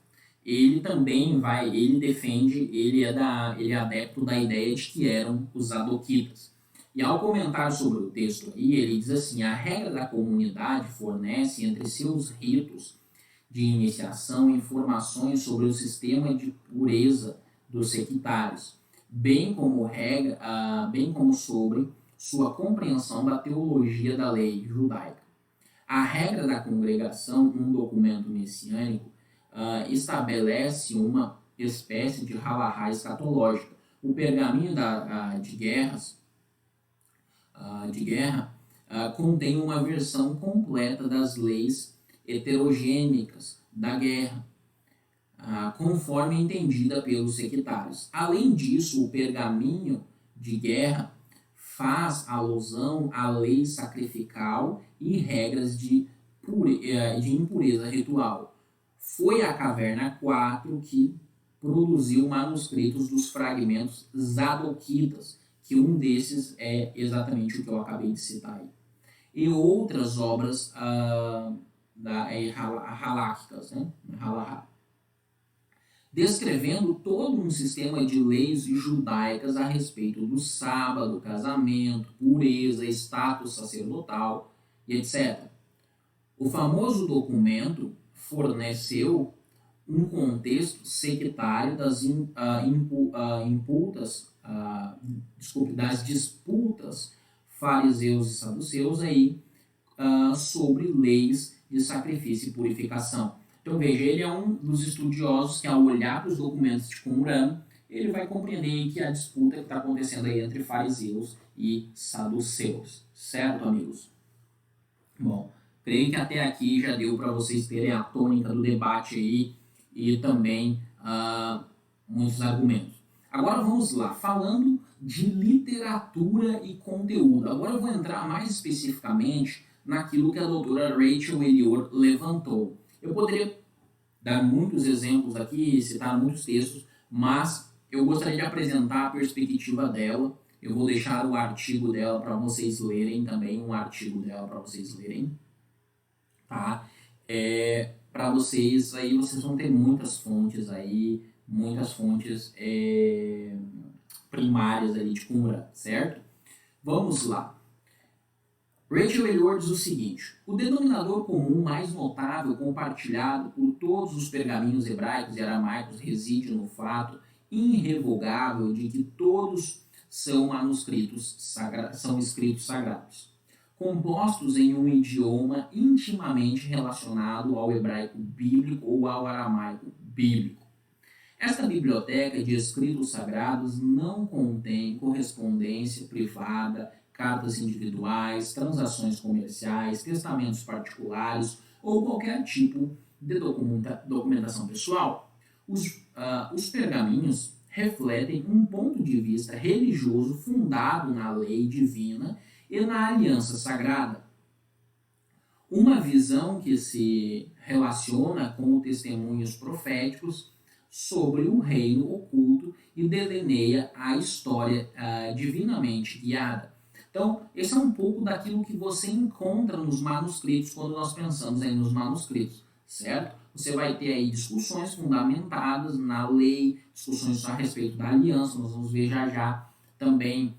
ele também ele defende, ele é adepto da ideia de que eram os zadoquitas. E ao comentar sobre o texto aí, ele diz assim: a regra da comunidade fornece entre seus ritos de iniciação informações sobre o sistema de pureza dos sectários, bem como sobre sua compreensão da teologia da lei judaica. A regra da congregação, um documento messiânico, estabelece uma espécie de halahá escatológica. O pergaminho de guerra contém uma versão completa das leis heterogênicas da guerra, conforme entendida pelos sectários. Além disso, o pergaminho de guerra faz alusão à lei sacrificial e regras de impureza ritual. Foi a Caverna 4 que produziu manuscritos dos fragmentos zadoquitas, que um desses é exatamente o que eu acabei de citar aí. E outras obras haláquicas, né? Descrevendo todo um sistema de leis judaicas a respeito do sábado, casamento, pureza, status sacerdotal e etc. O famoso documento forneceu um contexto sectário das disputas fariseus e saduceus aí, sobre leis de sacrifício e purificação. Então veja, ele é um dos estudiosos que, ao olhar para os documentos de Qumran, ele vai compreender que a disputa que está acontecendo aí entre fariseus e saduceus. Certo, amigos? Bom, creio que até aqui já deu para vocês terem a tônica do debate aí e também muitos argumentos. Agora vamos lá, falando de literatura e conteúdo. Agora eu vou entrar mais especificamente naquilo que a doutora Rachel Elior levantou. Eu poderia dar muitos exemplos aqui, citar muitos textos, mas eu gostaria de apresentar a perspectiva dela. Eu vou deixar o artigo dela para vocês lerem também, tá? Para vocês, aí vocês vão ter muitas fontes primárias ali de Qumran, certo? Vamos lá. Rachel Elior diz o seguinte: o denominador comum mais notável compartilhado por todos os pergaminhos hebraicos e aramaicos reside no fato irrevogável de que todos são são escritos sagrados, compostos em um idioma intimamente relacionado ao hebraico bíblico ou ao aramaico bíblico. Esta biblioteca de escritos sagrados não contém correspondência privada, cartas individuais, transações comerciais, testamentos particulares ou qualquer tipo de documentação pessoal. Os pergaminhos refletem um ponto de vista religioso fundado na lei divina e na aliança sagrada. Uma visão que se relaciona com testemunhos proféticos sobre o reino oculto e delineia a história divinamente guiada. Então, esse é um pouco daquilo que você encontra nos manuscritos quando nós pensamos aí nos manuscritos, certo? Você vai ter aí discussões fundamentadas na lei, discussões a respeito da aliança, nós vamos ver já já também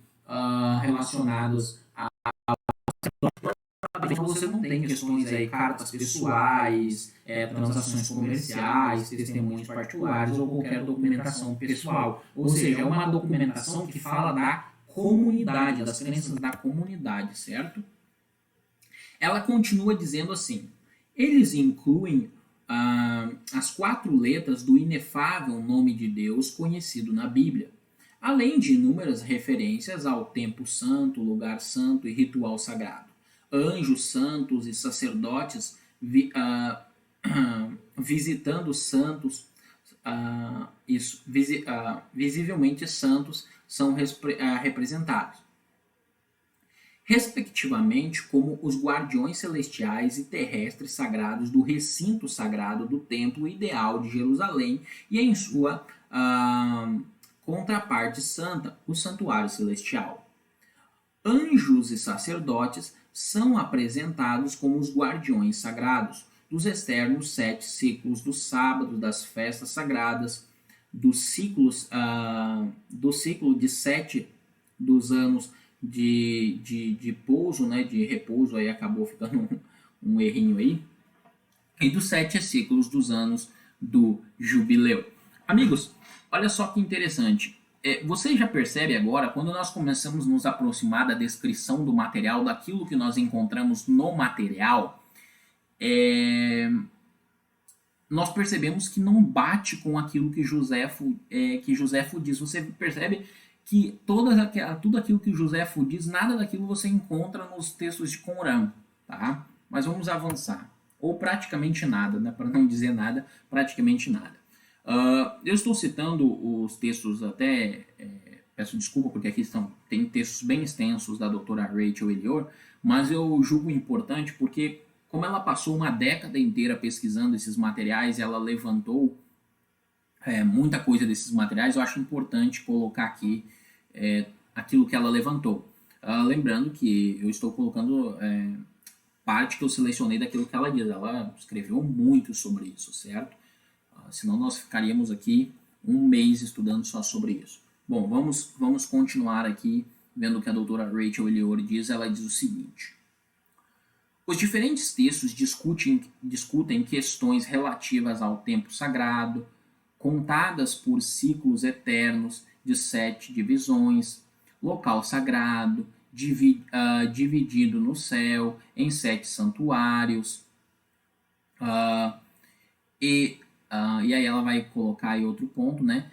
relacionadas a... Você não tem questões aí, cartas pessoais, transações comerciais, testemunhos particulares ou qualquer documentação pessoal. Ou seja, é uma documentação que fala da comunidade, das crenças da comunidade, certo? Ela continua dizendo assim: eles incluem as 4 letras do inefável nome de Deus conhecido na Bíblia, além de inúmeras referências ao templo santo, lugar santo e ritual sagrado. Anjos santos e sacerdotes visitando santos, visivelmente santos, são representados, respectivamente, como os guardiões celestiais e terrestres sagrados do recinto sagrado do templo ideal de Jerusalém e em sua contraparte santa, o santuário celestial. Anjos e sacerdotes são apresentados como os guardiões sagrados dos externos 7 ciclos do sábado, das festas sagradas, do ciclo de 7 dos anos de pouso, né, de repouso, aí acabou ficando um errinho aí, e dos 7 ciclos dos anos do jubileu. Amigos, olha só que interessante. Você já percebe agora, quando nós começamos a nos aproximar da descrição do material, daquilo que nós encontramos no material, nós percebemos que não bate com aquilo que Joséfo diz. Você percebe que tudo aquilo que Joséfo diz, nada daquilo você encontra nos textos de Qumran, tá? Mas vamos avançar. Ou praticamente nada, né? Para não dizer nada, praticamente nada. Eu estou citando os textos até, peço desculpa porque aqui tem textos bem extensos da doutora Rachel Elior, mas eu julgo importante porque como ela passou uma década inteira pesquisando esses materiais, ela levantou muita coisa desses materiais, eu acho importante colocar aqui aquilo que ela levantou. Lembrando que eu estou colocando parte que eu selecionei daquilo que ela diz. Ela escreveu muito sobre isso, certo? Senão nós ficaríamos aqui um mês estudando só sobre isso. Bom, vamos continuar aqui vendo o que a doutora Rachel Elior diz. Ela diz o seguinte: os diferentes textos discutem questões relativas ao tempo sagrado, contadas por ciclos eternos de 7 divisões, local sagrado, dividido no céu em 7 santuários, e aí ela vai colocar aí outro ponto, né?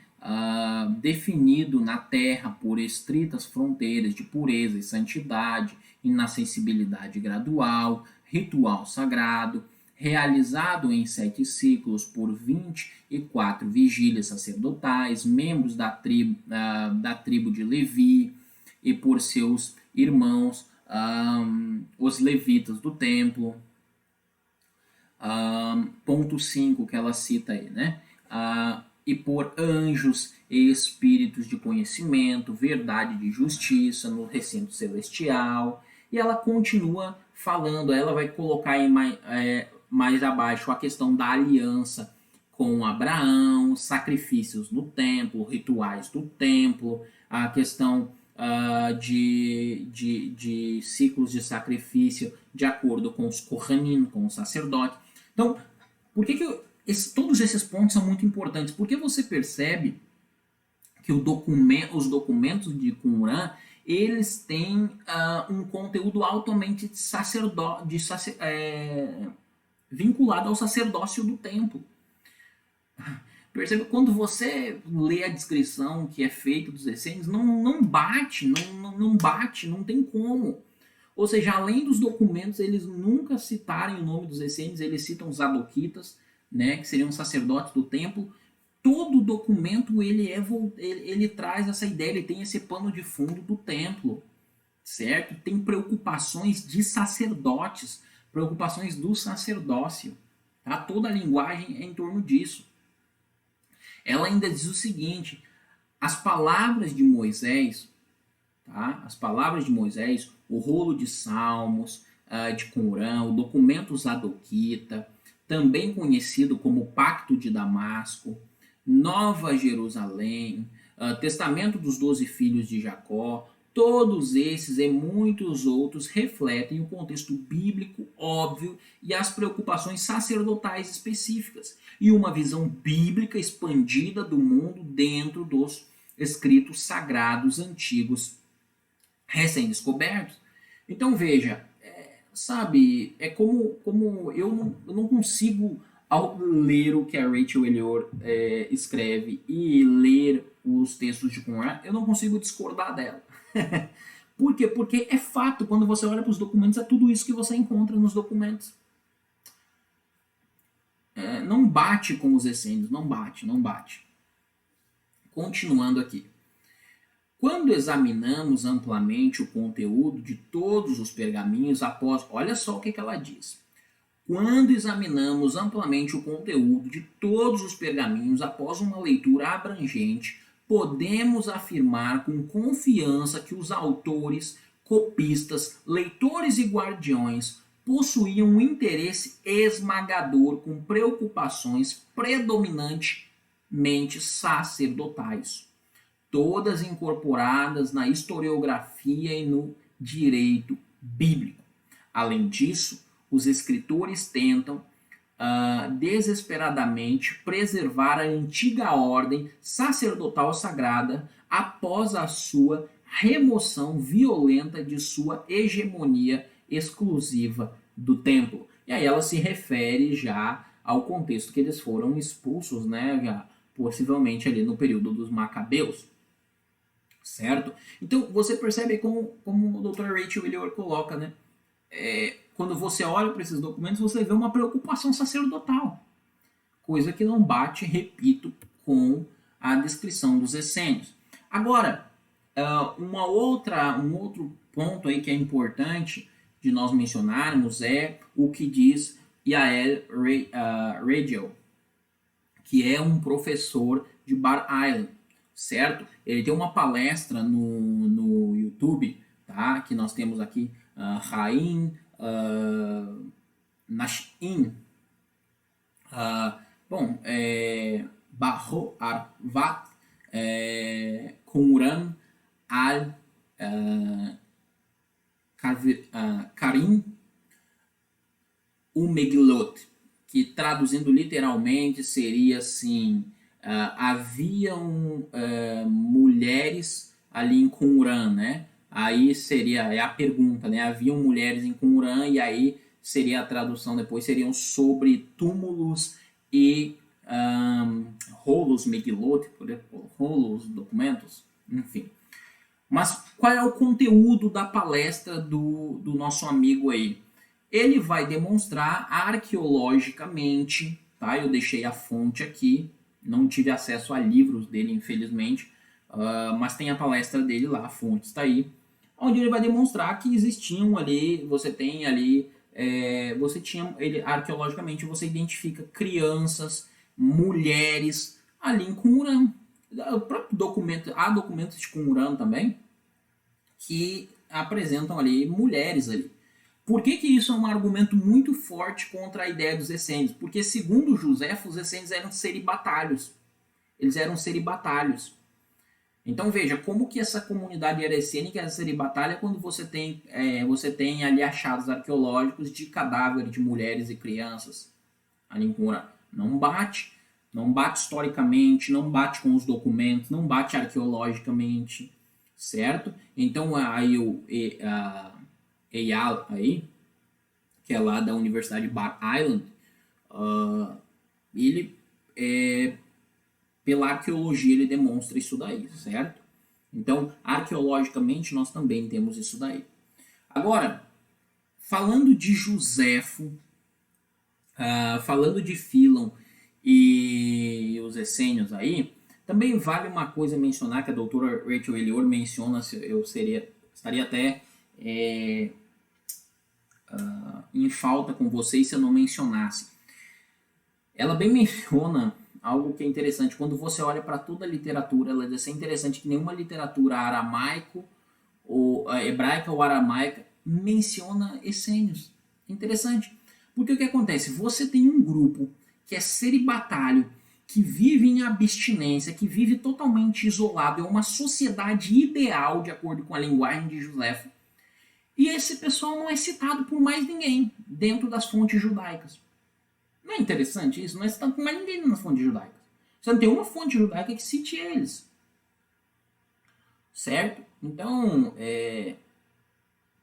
Definido na terra por estritas fronteiras de pureza e santidade, inacessibilidade gradual, ritual sagrado, realizado em 7 ciclos por 24 vigílias sacerdotais, membros da tribo de Levi e por seus irmãos, os levitas do templo. Ponto 5 que ela cita aí, né? E por anjos e espíritos de conhecimento, verdade de justiça no recinto celestial. E ela continua falando, ela vai colocar aí mais abaixo a questão da aliança com Abraão, sacrifícios no templo, rituais do templo, a questão de ciclos de sacrifício de acordo com os Kohanim, com os sacerdotes. Então, por que todos esses pontos são muito importantes? Porque você percebe que os documentos de Qumran, eles têm um conteúdo altamente vinculado ao sacerdócio do templo. Percebe, quando você lê a descrição que é feita dos essênios, não bate, não tem como. Ou seja, além dos documentos, eles nunca citarem o nome dos essênios, eles citam os zadoquitas, né, que seriam sacerdotes do templo. Todo documento ele traz essa ideia, ele tem esse pano de fundo do templo, certo? Tem preocupações de sacerdotes, preocupações do sacerdócio, tá? Toda a linguagem é em torno disso. Ela ainda diz o seguinte: as palavras de Moisés, tá? As palavras de Moisés, o rolo de Salmos, de Qumran, o documento Zadoquita, também conhecido como Pacto de Damasco, Nova Jerusalém, Testamento dos 12 Filhos de Jacó, todos esses e muitos outros refletem o contexto bíblico óbvio e as preocupações sacerdotais específicas, e uma visão bíblica expandida do mundo dentro dos escritos sagrados antigos recém-descobertos. Então veja, sabe, é como eu não consigo, ao ler o que a Rachel Elior escreve e ler os textos de Qumran, eu não consigo discordar dela. Por quê? Porque é fato, quando você olha para os documentos, é tudo isso que você encontra nos documentos. Não bate com os essênios, não bate. Continuando aqui. Quando examinamos amplamente o conteúdo de todos os pergaminhos após... Olha só o que ela diz. Quando examinamos amplamente o conteúdo de todos os pergaminhos após uma leitura abrangente, podemos afirmar com confiança que os autores, copistas, leitores e guardiões possuíam um interesse esmagador com preocupações predominantemente sacerdotais, todas incorporadas na historiografia e no direito bíblico. Além disso, os escritores tentam desesperadamente preservar a antiga ordem sacerdotal sagrada após a sua remoção violenta de sua hegemonia exclusiva do templo. E aí ela se refere já ao contexto que eles foram expulsos, né, já, possivelmente ali no período dos Macabeus, certo? Então você percebe como o Dr. Rachel Wheeler coloca, né? Quando você olha para esses documentos, você vê uma preocupação sacerdotal, coisa que não bate, repito, com a descrição dos essênios. Agora, um outro ponto aí que é importante de nós mencionarmos é o que diz Yael Regiel, que é um professor de Bar Island, certo? Ele tem uma palestra no YouTube, tá? Que nós temos aqui Rain Nashin, Barro Arvat Quran al Karim Umeglot, que traduzindo literalmente seria assim: haviam mulheres ali em Qumran, né? Aí seria a pergunta, né? Haviam mulheres em Qumran, e aí seria a tradução depois, seriam sobre túmulos e rolos Megillot, rolos, documentos, enfim. Mas qual é o conteúdo da palestra do nosso amigo aí? Ele vai demonstrar arqueologicamente, tá? Eu deixei a fonte aqui, não tive acesso a livros dele, infelizmente, mas tem a palestra dele lá, a fonte está aí, onde ele vai demonstrar que existiam ali, você tem ali, você tinha, arqueologicamente, você identifica crianças, mulheres ali em Qumran. O próprio documento, há documentos de Qumran também, que apresentam ali mulheres ali. Por que isso é um argumento muito forte contra a ideia dos essênios? Porque, segundo Josefo, os essênios eram celibatários. Eles eram celibatários. Então, veja, como que essa comunidade era essênica era celibatária quando você tem ali achados arqueológicos de cadáver de mulheres e crianças ali em Qumran. Não bate. Não bate historicamente, não bate com os documentos, não bate arqueologicamente, certo? Então, aí o Eyal aí, que é lá da Universidade de Bar Island, ele, pela arqueologia, ele demonstra isso daí, certo? Então, arqueologicamente, nós também temos isso daí. Agora, falando de Josefo, falando de Philon e os essênios aí, também vale uma coisa mencionar que a doutora Rachel Wheeler menciona, eu estaria até em falta com vocês se eu não mencionasse. Ela bem menciona algo que é interessante. Quando você olha para toda a literatura, ela diz assim, interessante que nenhuma literatura aramaico, ou hebraica ou aramaica menciona essênios. Interessante. Porque o que acontece? Você tem um grupo que é celibatário, que vive em abstinência, que vive totalmente isolado, é uma sociedade ideal, de acordo com a linguagem de Josefo. E esse pessoal não é citado por mais ninguém dentro das fontes judaicas. Não é interessante isso? Não é citado por mais ninguém nas fontes judaicas. Você não tem uma fonte judaica que cite eles. Certo? Então,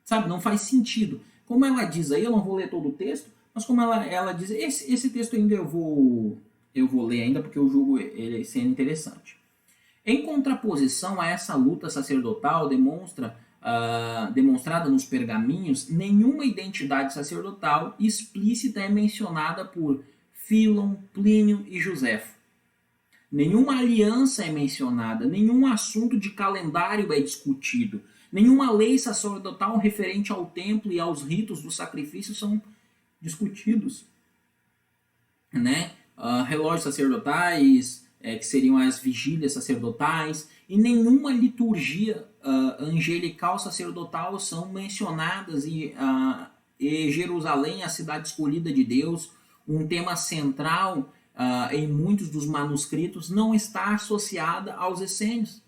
sabe, não faz sentido. Como ela diz aí, eu não vou ler todo o texto, mas como ela diz, esse texto ainda eu vou ler ainda, porque eu julgo ele sendo interessante. Em contraposição a essa luta sacerdotal demonstrada nos pergaminhos, nenhuma identidade sacerdotal explícita é mencionada por Philon, Plínio e Josefo. Nenhuma aliança é mencionada, nenhum assunto de calendário é discutido, nenhuma lei sacerdotal referente ao templo e aos ritos do sacrifício são discutidos, né? Relógios sacerdotais, que seriam as vigílias sacerdotais, e nenhuma liturgia angelical sacerdotal são mencionadas, e Jerusalém, a cidade escolhida de Deus, um tema central em muitos dos manuscritos, não está associada aos essênios.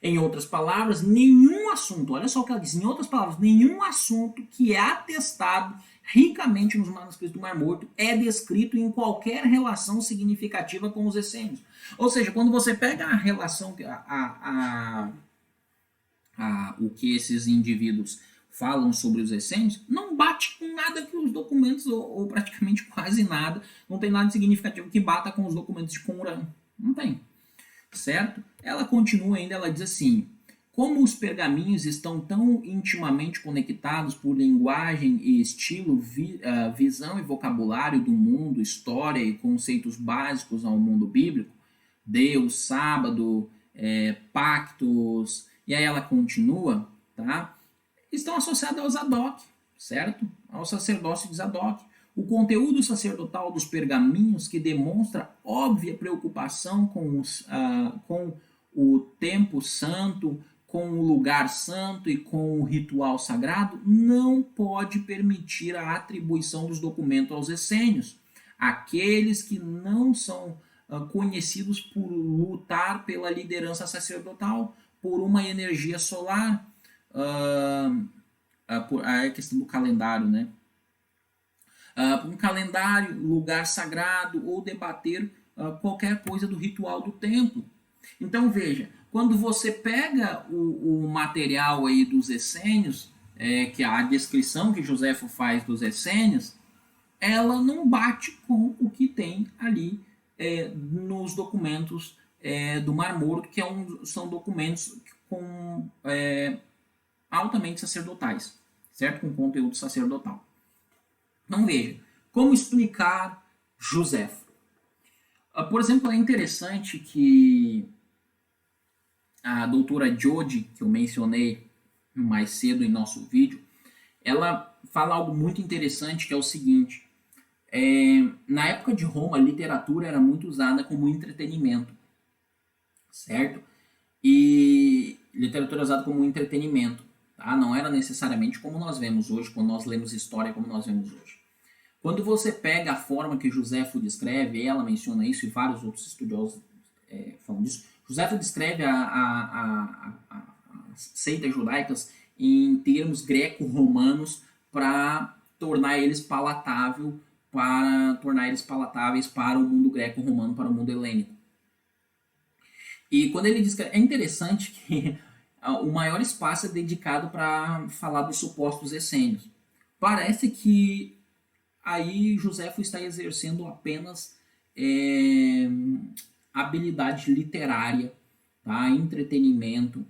Em outras palavras, nenhum assunto, olha só o que ela diz, em outras palavras, nenhum assunto que é atestado ricamente nos manuscritos do Mar Morto é descrito em qualquer relação significativa com os essênios. Ou seja, quando você pega a relação, o que esses indivíduos falam sobre os essênios, não bate com nada que os documentos, ou praticamente quase nada, não tem nada significativo que bata com os documentos de Qumran. Não tem, certo? Ela continua ainda, ela diz assim: como os pergaminhos estão tão intimamente conectados por linguagem e estilo, visão e vocabulário do mundo, história e conceitos básicos ao mundo bíblico, Deus, sábado, pactos, e aí ela continua, tá? Estão associados ao Zadok, certo? Ao sacerdócio de Zadok. O conteúdo sacerdotal dos pergaminhos que demonstra óbvia preocupação com o tempo santo, com o lugar santo e com o ritual sagrado, não pode permitir a atribuição dos documentos aos essênios, aqueles que não são conhecidos por lutar pela liderança sacerdotal, por uma energia solar, por a questão do calendário, né? Um calendário, lugar sagrado, ou debater qualquer coisa do ritual do templo. Então veja, quando você pega o material aí dos essênios, que é a descrição que Joséfo faz dos essênios, ela não bate com o que tem ali nos documentos do Mar Morto, que são documentos altamente sacerdotais, certo? Com conteúdo sacerdotal. Então veja, como explicar Joséfo? Por exemplo, é interessante que a doutora Jodie, que eu mencionei mais cedo em nosso vídeo, ela fala algo muito interessante, que é o seguinte: na época de Roma, a literatura era muito usada como entretenimento, certo? E literatura usada como entretenimento, tá? Não era necessariamente como nós vemos hoje, quando nós lemos história como nós vemos hoje. Quando você pega a forma que Joséfo descreve, ela menciona isso e vários outros estudiosos falam disso, Joséfo descreve as seitas judaicas em termos greco-romanos para tornar eles palatáveis para o mundo greco-romano, para o mundo helênico. E quando ele descreve, é interessante que o maior espaço é dedicado para falar dos supostos essênios. Parece que aí Joséfo está exercendo apenas habilidade literária, tá? Entretenimento.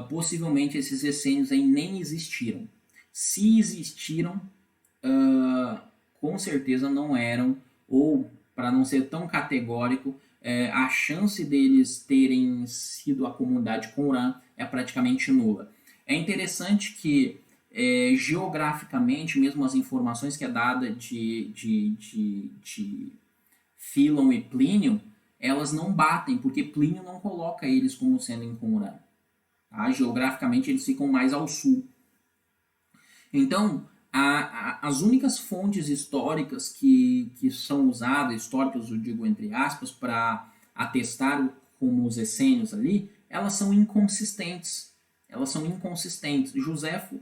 Possivelmente esses essênios aí nem existiram. Se existiram, com certeza não eram, ou para não ser tão categórico, a chance deles terem sido a comunidade Qumran é praticamente nula. É interessante que geograficamente, mesmo as informações que é dada de Fílon e Plínio, elas não batem, porque Plínio não coloca eles como sendo em Qumran. Tá? Geograficamente eles ficam mais ao sul. Então, as únicas fontes históricas que são usadas, históricas eu digo entre aspas, para atestar como os essênios ali, elas são inconsistentes. Joséfo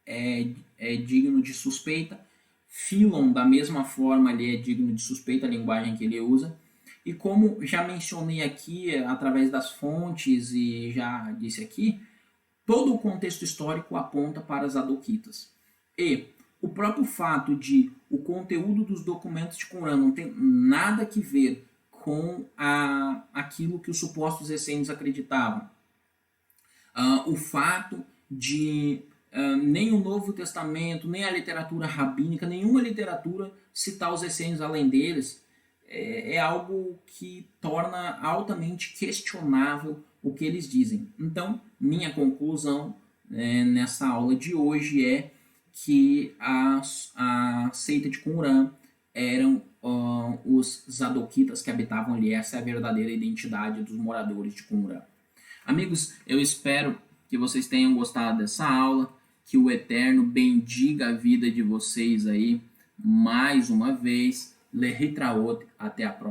é digno de suspeita. Fílon, da mesma forma, ele é digno de suspeita, a linguagem que ele usa. E como já mencionei aqui, através das fontes e já disse aqui, todo o contexto histórico aponta para as Zadoquitas. E o próprio fato de o conteúdo dos documentos de Qumran não ter nada que ver com aquilo que os supostos essênios acreditavam. O fato de nem o Novo Testamento, nem a literatura rabínica, nenhuma literatura citar os essênios além deles, é algo que torna altamente questionável o que eles dizem. Então, minha conclusão nessa aula de hoje é que a seita de Qumran eram os Zadoquitas que habitavam ali. Essa é a verdadeira identidade dos moradores de Qumran. Amigos, eu espero que vocês tenham gostado dessa aula, que o Eterno bendiga a vida de vocês aí mais uma vez. Lehitraot, até a próxima.